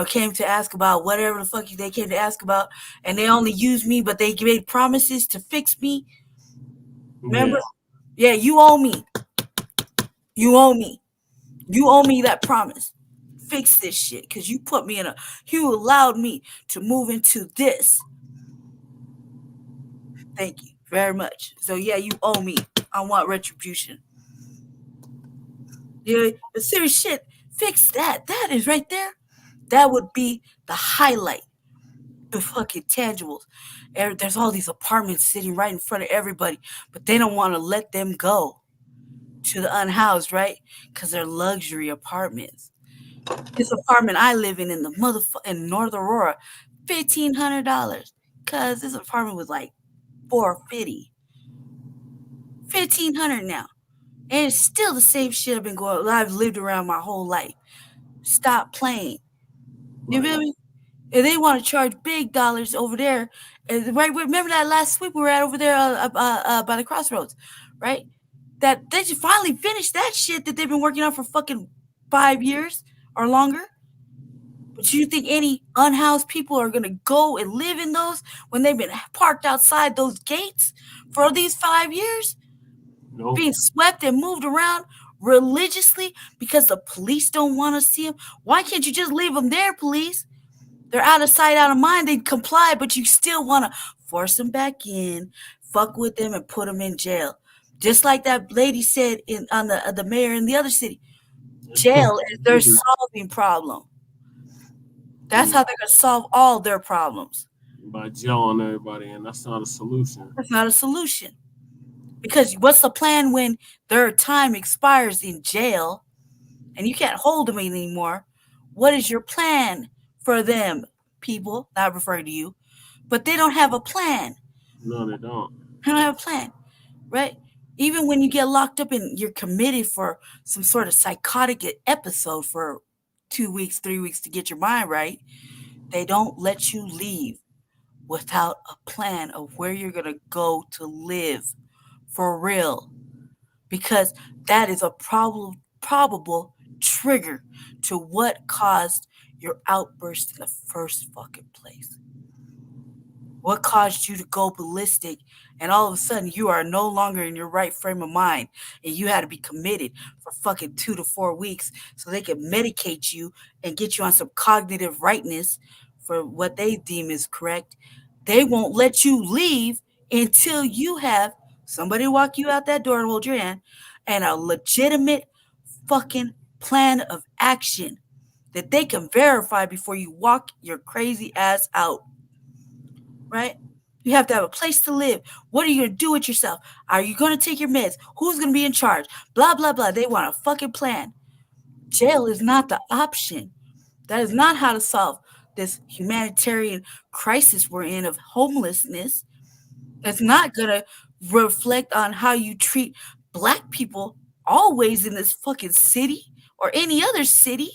S2: came to ask about whatever the fuck they came to ask about, and they only used me, but they made promises to fix me. Remember? Yeah, you owe me. You owe me that promise. Fix this shit, because you allowed me to move into this. Thank you very much. So yeah, you owe me. I want retribution. Yeah, the serious shit. Fix that. That is right there. That would be the highlight. The fucking tangibles. There's all these apartments sitting right in front of everybody, but they don't want to let them go to the unhoused, right? Because they're luxury apartments. This apartment I live in the in North Aurora, $1,500. Cause this apartment was like $450. $1,500 now. And it's still the same shit I've lived around my whole life. Stop playing. You feel me? And they want to charge big dollars over there. And right, remember that last week we were at over there by the crossroads, right? That they just finally finished that shit that they've been working on for fucking 5 years or longer. But you think any unhoused people are gonna go and live in those when they've been parked outside those gates for these 5 years?
S1: Nope.
S2: Being swept and moved around religiously because the police don't want to see them. Why can't you just leave them there, police? They're out of sight, out of mind. They comply, but you still want to force them back in, fuck with them, and put them in jail. Just like that lady said on the mayor in the other city. Jail is their solving problem. That's how they're going to solve all their problems.
S1: By jailing everybody, and that's not a solution.
S2: That's not a solution. Because what's the plan when their time expires in jail and you can't hold them anymore? What is your plan for them, people? Not referring to you, but they don't have a plan.
S1: No, they don't.
S2: They don't have a plan, right? Even when you get locked up and you're committed for some sort of psychotic episode for 2 weeks, 3 weeks to get your mind right, they don't let you leave without a plan of where you're going to go to live. For real, because that is a probable trigger to what caused your outburst in the first fucking place. What caused you to go ballistic and all of a sudden you are no longer in your right frame of mind and you had to be committed for fucking 2 to 4 weeks so they can medicate you and get you on some cognitive rightness for what they deem is correct. They won't let you leave until you have somebody walk you out that door and hold your hand, and a legitimate fucking plan of action that they can verify before you walk your crazy ass out. Right? You have to have a place to live. What are you going to do with yourself? Are you going to take your meds? Who's going to be in charge? Blah, blah, blah. They want a fucking plan. Jail is not the option. That is not how to solve this humanitarian crisis we're in of homelessness. It's not going to reflect on how you treat Black people always in this fucking city or any other city.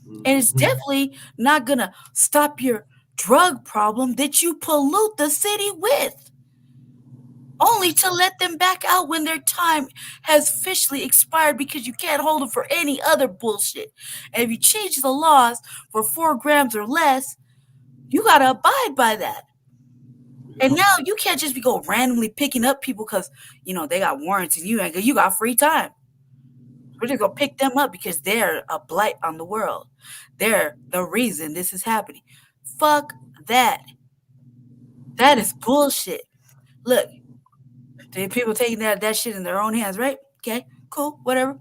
S2: And it's definitely not going to stop your drug problem that you pollute the city with. Only to let them back out when their time has officially expired because you can't hold them for any other bullshit. And if you change the laws for 4 grams or less, you got to abide by that. And now you can't just be go randomly picking up people because, you know, they got warrants and you got free time. We're just going to pick them up because they're a blight on the world. They're the reason this is happening. Fuck that. That is bullshit. Look, the people taking that shit in their own hands, right? Okay, cool, whatever.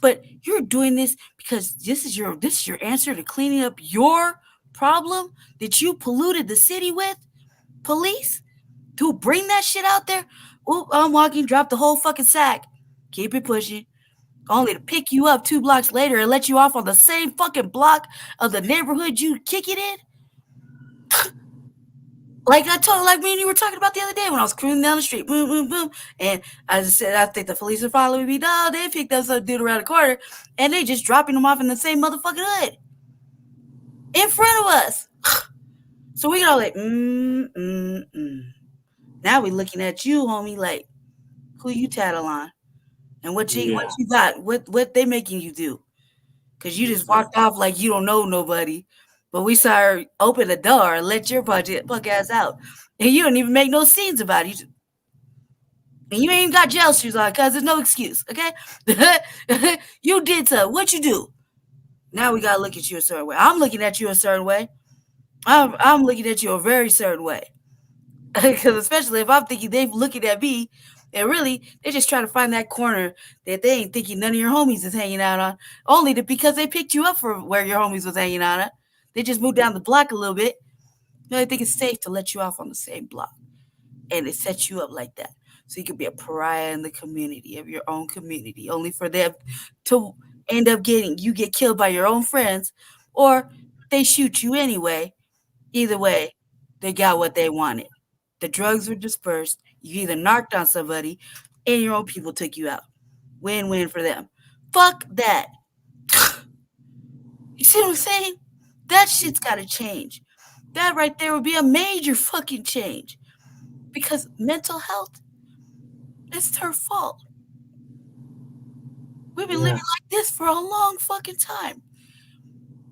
S2: But you're doing this because this is your answer to cleaning up your problem that you polluted the city with. Police to bring that shit out there. Oop, I'm walking, drop the whole fucking sack. Keep it pushing. Only to pick you up 2 blocks later and let you off on the same fucking block of the neighborhood you kick it in. Like me and you were talking about the other day when I was cruising down the street, boom, boom, boom. And I just said, I think the police are following me. No, they picked up some dude around the corner and they just dropping him off in the same motherfucking hood. In front of us. So we all like, Now we looking at you, homie, like, who you tattle on? And what you got? What they making you do? Because you just walked off like you don't know nobody. But we saw her open the door and let your punk ass out. And you don't even make no scenes about it. And you ain't even got jail shoes on because there's no excuse, okay? You did so. What you do? Now we got to look at you a certain way. I'm looking at you a certain way. I'm looking at you a very certain way. Because especially if I'm thinking they're looking at me, and really, they're just trying to find that corner that they ain't thinking none of your homies is hanging out on. Only because they picked you up for where your homies was hanging out at. They just moved down the block a little bit. They think it's safe to let you off on the same block. And it sets you up like that. So you could be a pariah in the community, of your own community, only for them to end up get killed by your own friends, or they shoot you anyway. Either way, they got what they wanted. The drugs were dispersed. You either narked on somebody, and your own people took you out. Win-win for them. Fuck that. You see what I'm saying? That shit's got to change. That right there would be a major fucking change. Because mental health, it's her fault. We've been living like this for a long fucking time.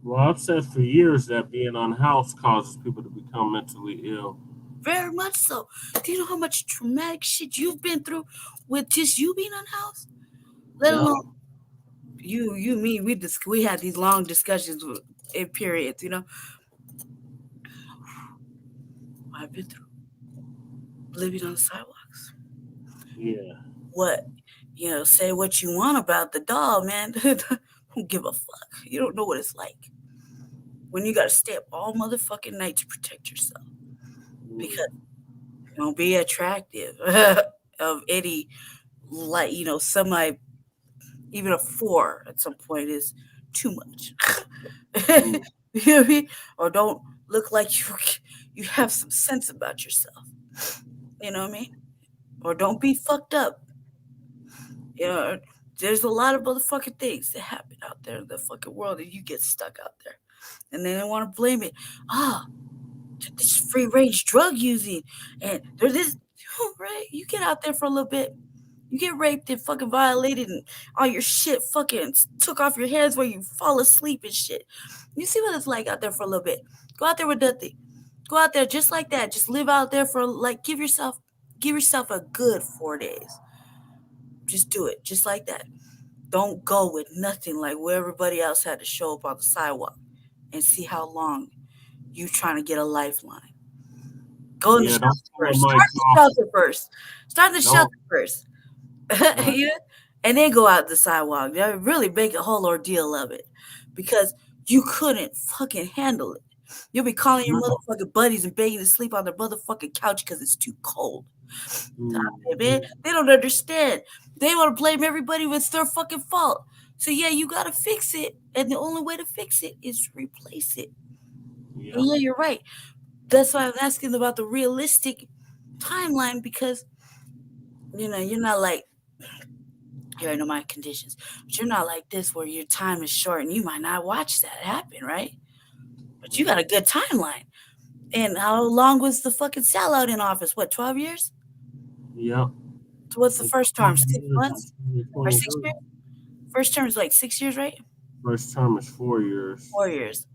S1: Well, I've said for years that being on house causes people to become mentally ill.
S2: Very much so. Do you know how much traumatic shit you've been through with just you being on house? Let alone you, me. We had these long discussions in periods. You know, I've been through living on the sidewalks.
S1: Yeah.
S2: What? You know, say what you want about the dog, man. Don't give a fuck. You don't know what it's like when you got to stay up all motherfucking night to protect yourself. Because you don't be attractive of any, like, you know, even a 4 at some point is too much. You know what I mean? Or don't look like you have some sense about yourself. You know what I mean? Or don't be fucked up. You know, there's a lot of motherfucking things that happen out there in the fucking world, and you get stuck out there. And then they want to blame it. This free range drug using, and there's this, right? You get out there for a little bit, you get raped and fucking violated, and all your shit fucking took off your hands where you fall asleep and shit. You see what it's like out there for a little bit. Go out there with nothing. Go out there just like that. Just live out there for, like, give yourself a good 4 days. Just do it, just like that. Don't go with nothing like where everybody else had to show up on the sidewalk and see how long you trying to get a lifeline. Go in the shelter first. Start the shelter first. Yeah? And then go out the sidewalk. They really make a whole ordeal of it because you couldn't fucking handle it. You'll be calling your motherfucking buddies and begging to sleep on their motherfucking couch because it's too cold. Man, they don't understand. They want to blame everybody when it's their fucking fault. So yeah, you gotta fix it, and the only way to fix it is to replace it. Yeah, and yeah, you're right. That's why I'm asking about the realistic timeline, because you know you're not like, you already know my conditions, but you're not like this where your time is short and you might not watch that happen, right? But you got a good timeline. And how long was the fucking sellout in office? What, 12 years?
S1: Yeah.
S2: So what's the first term? 6 months? Or 6 years? First term is like 6 years, right?
S1: First term is 4 years.
S2: 4 years.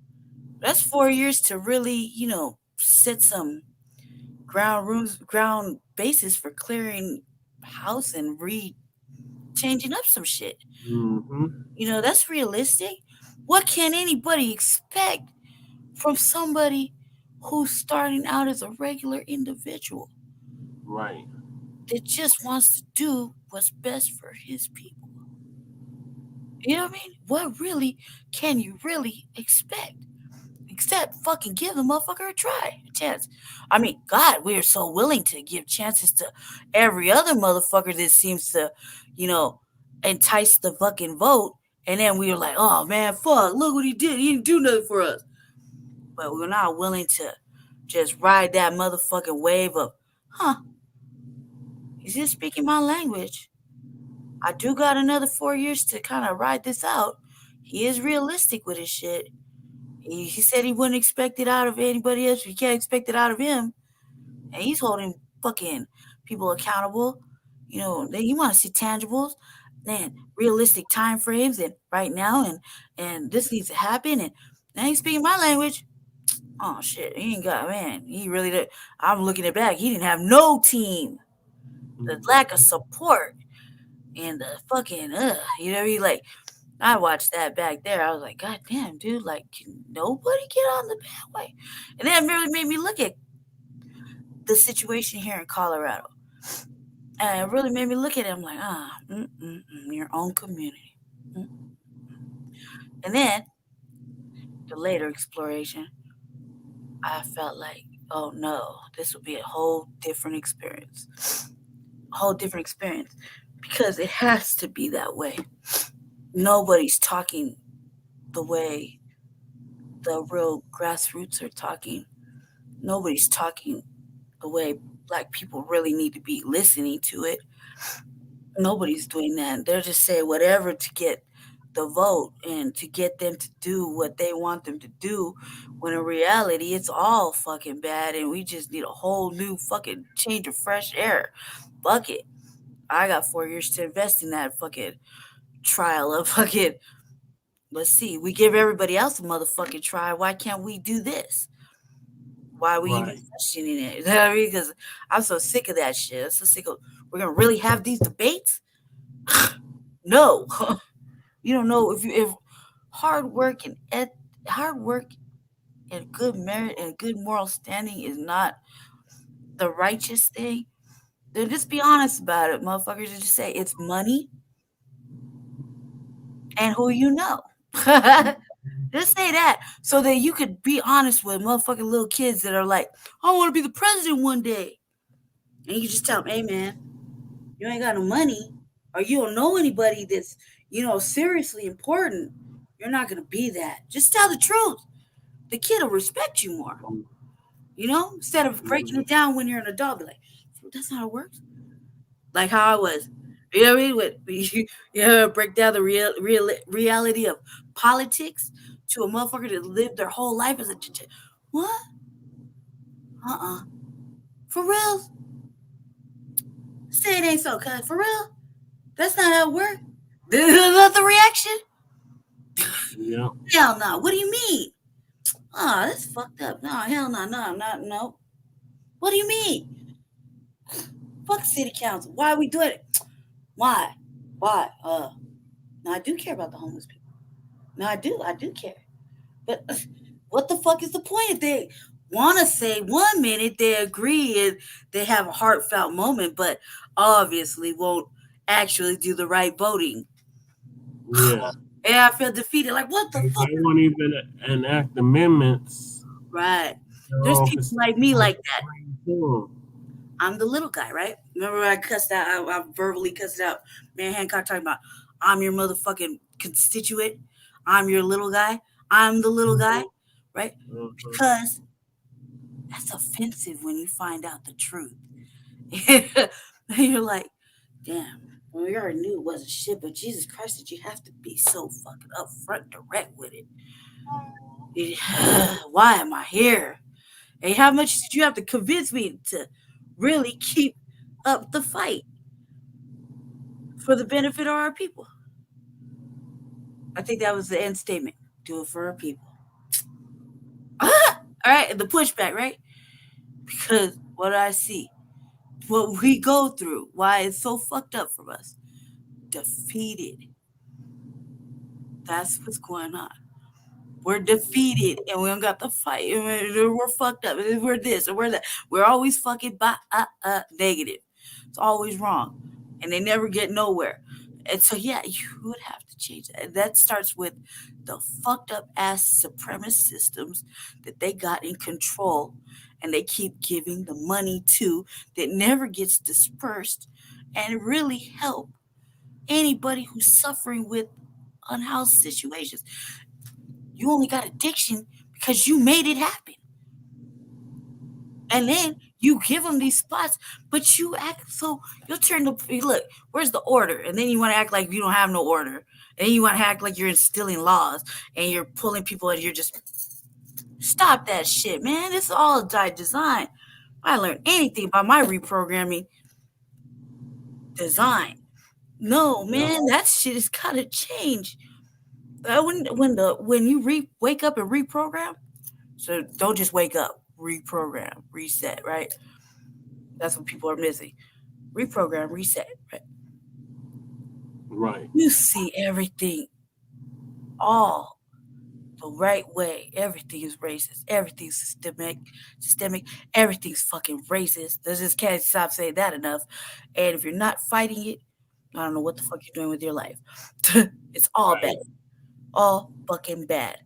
S2: That's 4 years to really, you know, set some ground basis for clearing house and changing up some shit.
S1: Mm-hmm.
S2: You know, that's realistic. What can anybody expect from somebody who's starting out as a regular individual?
S1: Right.
S2: That just wants to do what's best for his people. You know what I mean? What really can you really expect? Except fucking give the motherfucker a chance. I mean, God, we are so willing to give chances to every other motherfucker that seems to, you know, entice the fucking vote. And then we were like, oh man, fuck, look what he did. He didn't do nothing for us. But we're not willing to just ride that motherfucking wave of, he's just speaking my language. I do got another 4 years to kind of ride this out. He is realistic with his shit. He said he wouldn't expect it out of anybody else. You can't expect it out of him. And he's holding fucking people accountable. You know, you want to see tangibles, man, realistic time frames, and right now, and this needs to happen. And now he's speaking my language. Oh shit, he ain't got, man. He really did. I'm looking it back. He didn't have no team. The lack of support and the fucking you know, he like. I watched that back there. I was like, God damn, dude, like, can nobody get on the bandwagon? And that really made me look at the situation here in Colorado. And it really made me look at it. I'm like, your own community. And then the later exploration, I felt like, oh no, this would be a whole different experience. A whole different experience. Because it has to be that way. Nobody's talking the way the real grassroots are talking. Nobody's talking the way Black people really need to be listening to it. Nobody's doing that. They're just saying whatever to get the vote and to get them to do what they want them to do, when in reality it's all fucking bad and we just need a whole new fucking change of fresh air. Fuck it. I got 4 years to invest in that fucking trial of fucking, let's see, we give everybody else a motherfucking try. Why can't we do this? Why are we even questioning it? You know what I mean? Because I'm so sick of that shit. I'm so sick of, we're going to really have these debates? No. You don't know if hard work and good merit and good moral standing is not the righteous thing, then just be honest about it, motherfuckers. Just say it's money and who you know. Just say that so that you could be honest with motherfucking little kids that are like, I want to be the president one day. And you can just tell them, hey, man, you ain't got no money or you don't know anybody that's, seriously important. You're not going to be that. Just tell the truth. The kid will respect you more. Instead of breaking it down when you're an adult, be like, that's not how it works. Like how I was. You know what I mean? You break down the reality of politics to a motherfucker that lived their whole life as a what? For real? Say it ain't so, cuz. For real? That's not how it works. That's the reaction?
S1: Yeah.
S2: Hell no. What do you mean? Oh, that's fucked up. No, hell no, no. What do you mean? Fuck city council. Why are we doing it? Why? No, I do care about the homeless people. No, I do care. But what the fuck is the point if they want to say 1 minute they agree and they have a heartfelt moment, but obviously won't actually do the right voting?
S1: Yeah.
S2: Yeah, I feel defeated. Like, what the fuck?
S1: They won't even enact amendments.
S2: Right. There's people like me like that. I'm the little guy, right? Remember I cussed out, I verbally cussed out Mayor Hancock talking about, I'm your motherfucking constituent. I'm your little guy. I'm the little guy, right? Because that's offensive when you find out the truth. You're like, damn, well, we already knew it wasn't shit, but Jesus Christ, did you have to be so fucking upfront, direct with it? Why am I here? And how much did you have to convince me to really keep up the fight for the benefit of our people? I think that was the end statement. Do it for our people. All right, the pushback, right? Because what I see, what we go through, why it's so fucked up from us. Defeated. That's what's going on. We're defeated and we don't got the fight. We're fucked up. We're this and we're that. We're always fucking negative. It's always wrong. And they never get nowhere. And so, yeah, you would have to change that. And that starts with the fucked up ass supremacist systems that they got in control and they keep giving the money to that never gets dispersed and really help anybody who's suffering with unhoused situations. You only got addiction because you made it happen. And then you give them these spots, but you act so, you'll turn to, look, where's the order? And then you want to act like you don't have no order. And then you want to act like you're instilling laws and you're pulling people and you're just, stop that shit, man. This is all by design. If I learned anything about my reprogramming, design. No, man, that shit has got to change. When you wake up and reprogram, so don't just wake up, reprogram, reset, right? That's what people are missing. Reprogram, reset, right?
S1: Right.
S2: You see everything all the right way. Everything is racist. Everything's systemic. Everything's fucking racist. I just can't stop saying that enough. And if you're not fighting it, I don't know what the fuck you're doing with your life. It's all bad. All fucking bad.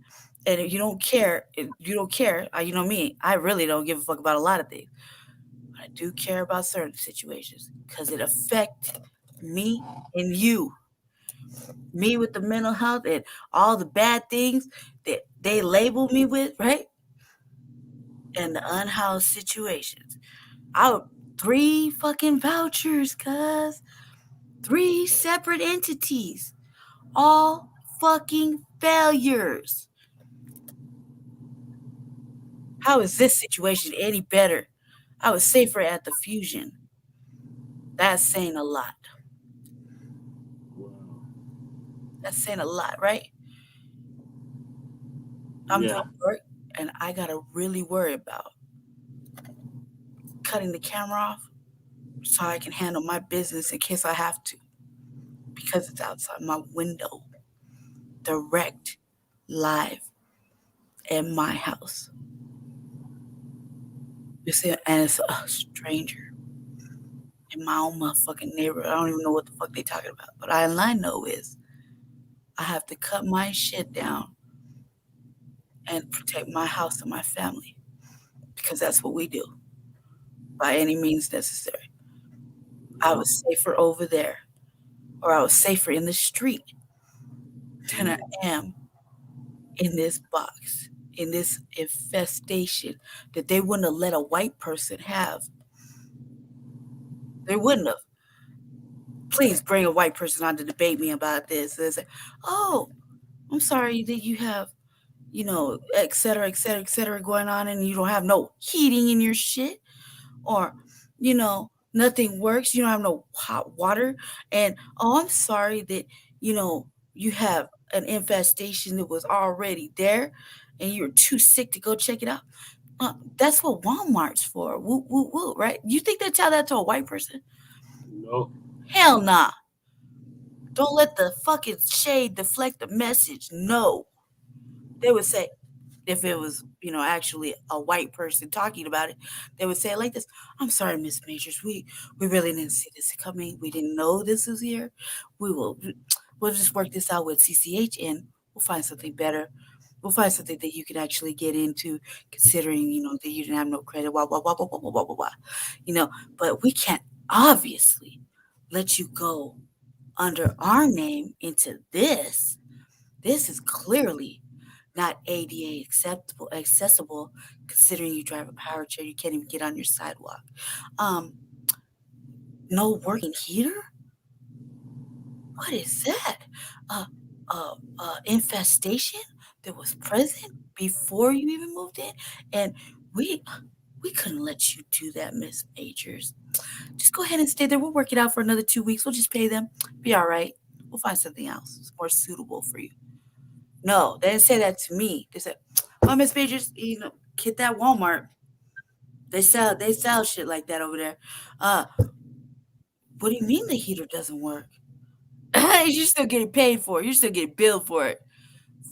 S2: And if you don't care, you know me, I really don't give a fuck about a lot of things. But I do care about certain situations because it affects me and you. Me with the mental health and all the bad things that they label me with, right? And the unhoused situations. 3 fucking vouchers, cuz. 3 separate entities, all fucking failures. How is this situation any better? I was safer at the fusion. That's saying a lot.
S1: Wow.
S2: That's saying a lot, right? I'm doing work, and I gotta really worry about cutting the camera off so I can handle my business in case I have to, because it's outside my window, direct, live, in my house. You see, and it's a stranger in my own motherfucking neighborhood. I don't even know what the fuck they talking about. But all I know is I have to cut my shit down and protect my house and my family, because that's what we do by any means necessary. I was safer over there, or I was safer in the street than I am in this box, in this infestation that they wouldn't have let a white person have. They wouldn't have. Please bring a white person on to debate me about this. They say, oh, I'm sorry that you have, et cetera, et cetera, et cetera going on, and you don't have no heating in your shit, or, nothing works. You don't have no hot water. And, oh, I'm sorry that, you have an infestation that was already there and you're too sick to go check it out. That's what Walmart's for. Woo, woo, woo, right? You think they tell that to a white person?
S1: No.
S2: Hell nah. Don't let the fucking shade deflect the message. No. They would say, if it was, actually a white person talking about it, they would say it like this. I'm sorry, Miss Majors. We really didn't see this coming. We didn't know this was here. We'll just work this out with CCH, and we'll find something better. We'll find something that you can actually get into, considering, that you didn't have no credit, blah, blah, blah, blah, blah, blah, blah, blah. But we can't obviously let you go under our name into this. This is clearly not ADA accessible, considering you drive a power chair, you can't even get on your sidewalk. No working heater? What is that? Infestation that was present before you even moved in? And we couldn't let you do that, Miss Majors. Just go ahead and stay there. We'll work it out for another 2 weeks. We'll just pay them. Be all right. We'll find something else that's more suitable for you. No, they didn't say that to me. They said, "Oh, Miss Majors, hit that Walmart. They sell shit like that over there." What do you mean the heater doesn't work? You're still getting paid for it. You're still getting billed for it.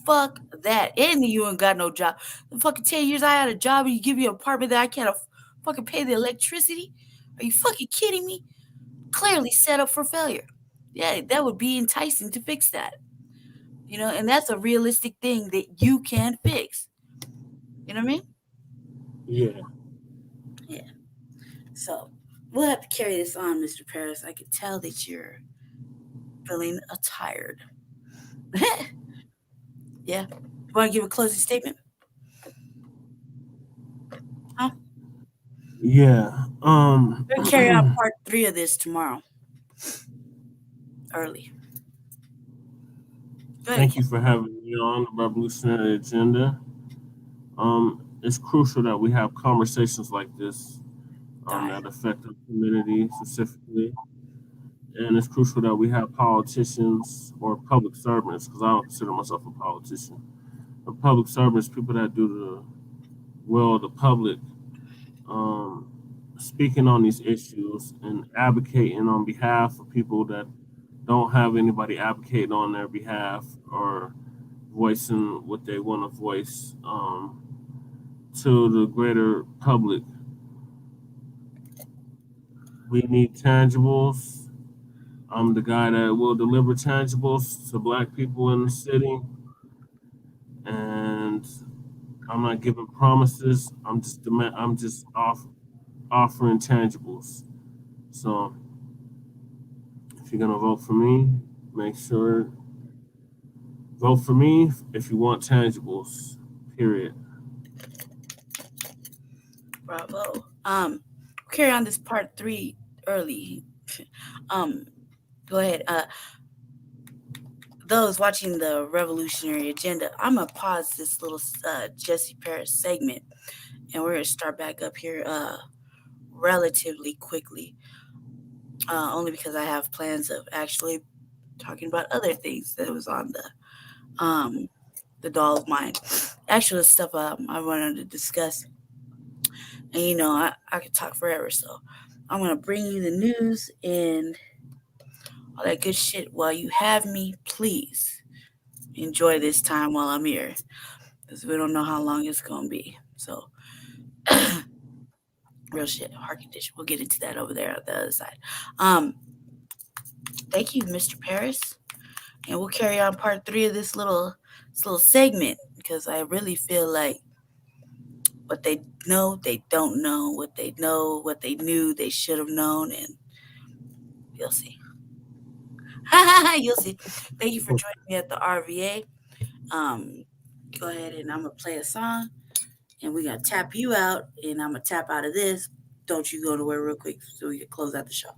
S2: Fuck that. And you ain't got no job. The fucking 10 years I had a job, and you give me an apartment that I can't fucking pay the electricity? Are you fucking kidding me? Clearly set up for failure. Yeah, that would be enticing to fix that. And that's a realistic thing that you can fix. You know what I mean?
S1: Yeah.
S2: Yeah. So we'll have to carry this on, Mr. Paris. I can tell that you're feeling tired. Yeah. You want to give a closing statement? Huh?
S1: Yeah.
S2: We'll carry on part 3 of this tomorrow. Early.
S1: Thank you for having me on the Revolutionary Agenda. It's crucial that we have conversations like this that affect our community specifically. And it's crucial that we have politicians or public servants, because I don't consider myself a politician. But public servants, people that do the will of the public, speaking on these issues and advocating on behalf of people that don't have anybody advocating on their behalf, or voicing what they want to voice to the greater public. We need tangibles. I'm the guy that will deliver tangibles to Black people in the city, and I'm not giving promises. I'm just offering tangibles. So if you're gonna vote for me, make sure vote for me if you want tangibles. Period.
S2: Bravo. Carry on this part 3 early. go ahead. Those watching the Revolutionary Agenda, I'm going to pause this little Jesse Paris segment, and we're going to start back up here relatively quickly, only because I have plans of actually talking about other things that was on the doll of mine. Actual stuff I wanted to discuss. And, you know, I could talk forever, so I'm going to bring you the news and all that good shit while you have me. Please enjoy this time while I'm here, because we don't know how long it's going to be. So, real shit, heart condition. We'll get into that over there on the other side. Thank you, Mr. Paris. And we'll carry on part 3 of this little segment, because I really feel like what they know, they don't know. What they know, what they knew, they should have known. And you'll see. You'll see. Thank you for joining me at the RVA. Go ahead and I'm going to play a song. And we're going to tap you out. And I'm going to tap out of this. Don't you go nowhere real quick so we can close out the show.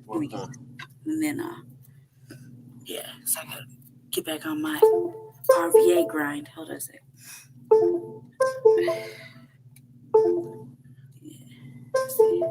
S2: And then, yeah, so I got to get back on my RVA grind. Hold on a second. Yeah, let's see.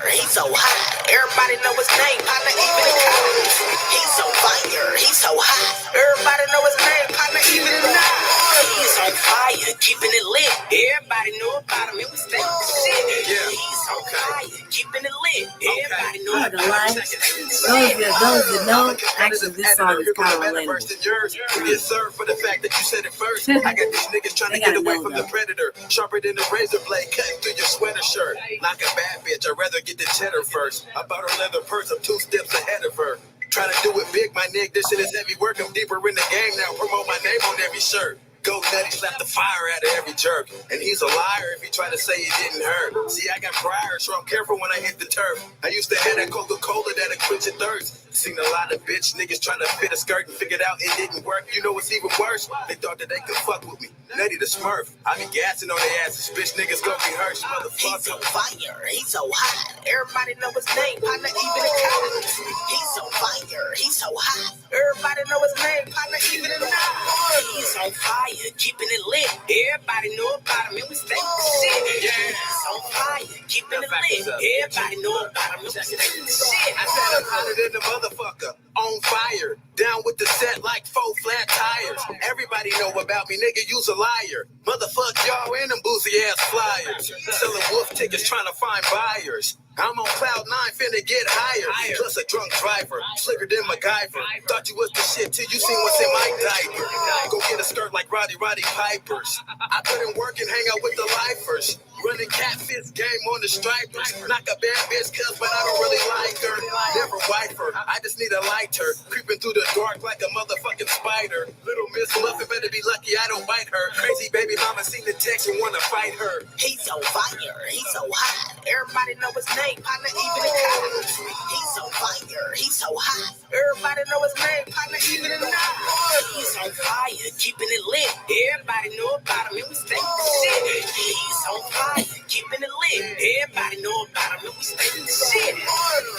S3: He's so hot, everybody know his name, partner, even in college. He's so fire, he's so hot, everybody know his name, partner, even in college. He's on fire, keeping it lit, everybody know about him, and we stay with the shit. Yeah. He's on fire, keeping it lit, everybody know about him.
S2: Those that know, actually this song is kind of relatable.
S4: Get served for the fact that you said it first. I got these niggas trying to get away from the predator, sharper than a razor blade cutting through your sweater shirt. Like a bad bitch, I'd rather get the cheddar first. I bought her leather purse, I'm 2 steps ahead of her. Trying to do it big, my nigga, this shit is heavy work. I'm deeper in the game now, promote my name on every shirt. Go nutty, slap the fire out of every jerk. And he's a liar if he try to say it didn't hurt. See, I got prior, so I'm careful when I hit the turf. I used to have that Coca-Cola that'll quench your thirst. Seen a lot of bitch niggas trying to fit a skirt and figured out it didn't work. You know what's even worse? They thought that they could fuck with me. Nutty the Smurf. I be gassing on their asses. Bitch niggas gon' be hurt,
S3: He's
S4: motherfucker.
S3: so fire, he's so hot, everybody know his name, partner, even in college. He's so fire, he's so hot, everybody know his name, partner, even in college. He's on fire, keeping it lit, everybody know about him, and we stay with the shit. Yeah. He's on fire, keeping it lit, everybody know about him, and we stay with the shit.
S4: I said I'm hotter than the motherfucker. On fire. Down with the set like 4 flat tires. Everybody know about me, nigga, you's a liar. Motherfuck y'all and them boozy ass flyers. Selling wolf tickets trying to find buyers. I'm on cloud 9 finna get higher. Plus a drunk driver, slicker than MacGyver. Thought you was the shit till you seen what's in my diaper. Go get a skirt like Roddy Pipers. I put in work and hang out with the lifers. Running catfish game on the stripers. Knock a bad bitch cuz, but I don't really like her. Never wife her, I just need a lighter. Creeping through the dark like a motherfucking spider. Little Miss Muffin better be lucky I don't bite her. Crazy baby mama seen the text and wanna fight her.
S3: He's so fire, he's so hot, everybody know his name, partner, even in college. He's so fire, he's so hot, everybody know his name, partner, even in college. He's on fire, keeping it lit, everybody know about him, and we stay with the shit. He's on fire, keeping it lit, everybody know about him, and we stay with the shit.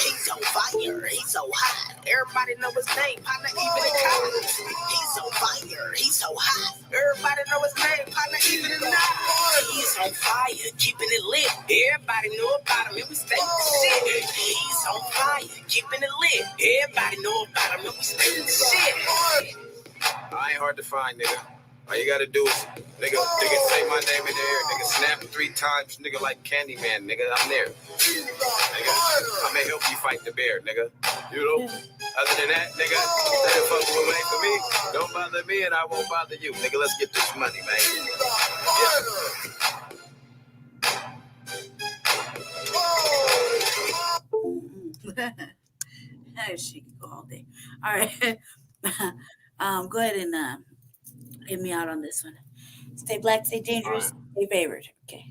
S3: He's on fire, he's so hot, everybody know his name, partner, even in college. He's on fire, he's so hot, everybody know his name, partner, even in college. He's on fire, keeping it lit, everybody know about him, and we stay with the shit. He's on fire, keeping it lit, everybody know about him, and we stay with the shit.
S4: I ain't hard to find, nigga. All you gotta do is, nigga say my name in the air, nigga snap 3 times, nigga like Candyman, nigga, I'm there. Nigga, I may help you fight the bear, nigga. You know? Other than that, nigga, stay the fuck away from me. Don't bother me and I won't bother you. Nigga, let's get this money, man.
S2: Yeah. She can go all day. All right. Go ahead and hit me out on this one. Stay black, stay dangerous, stay favored. Okay.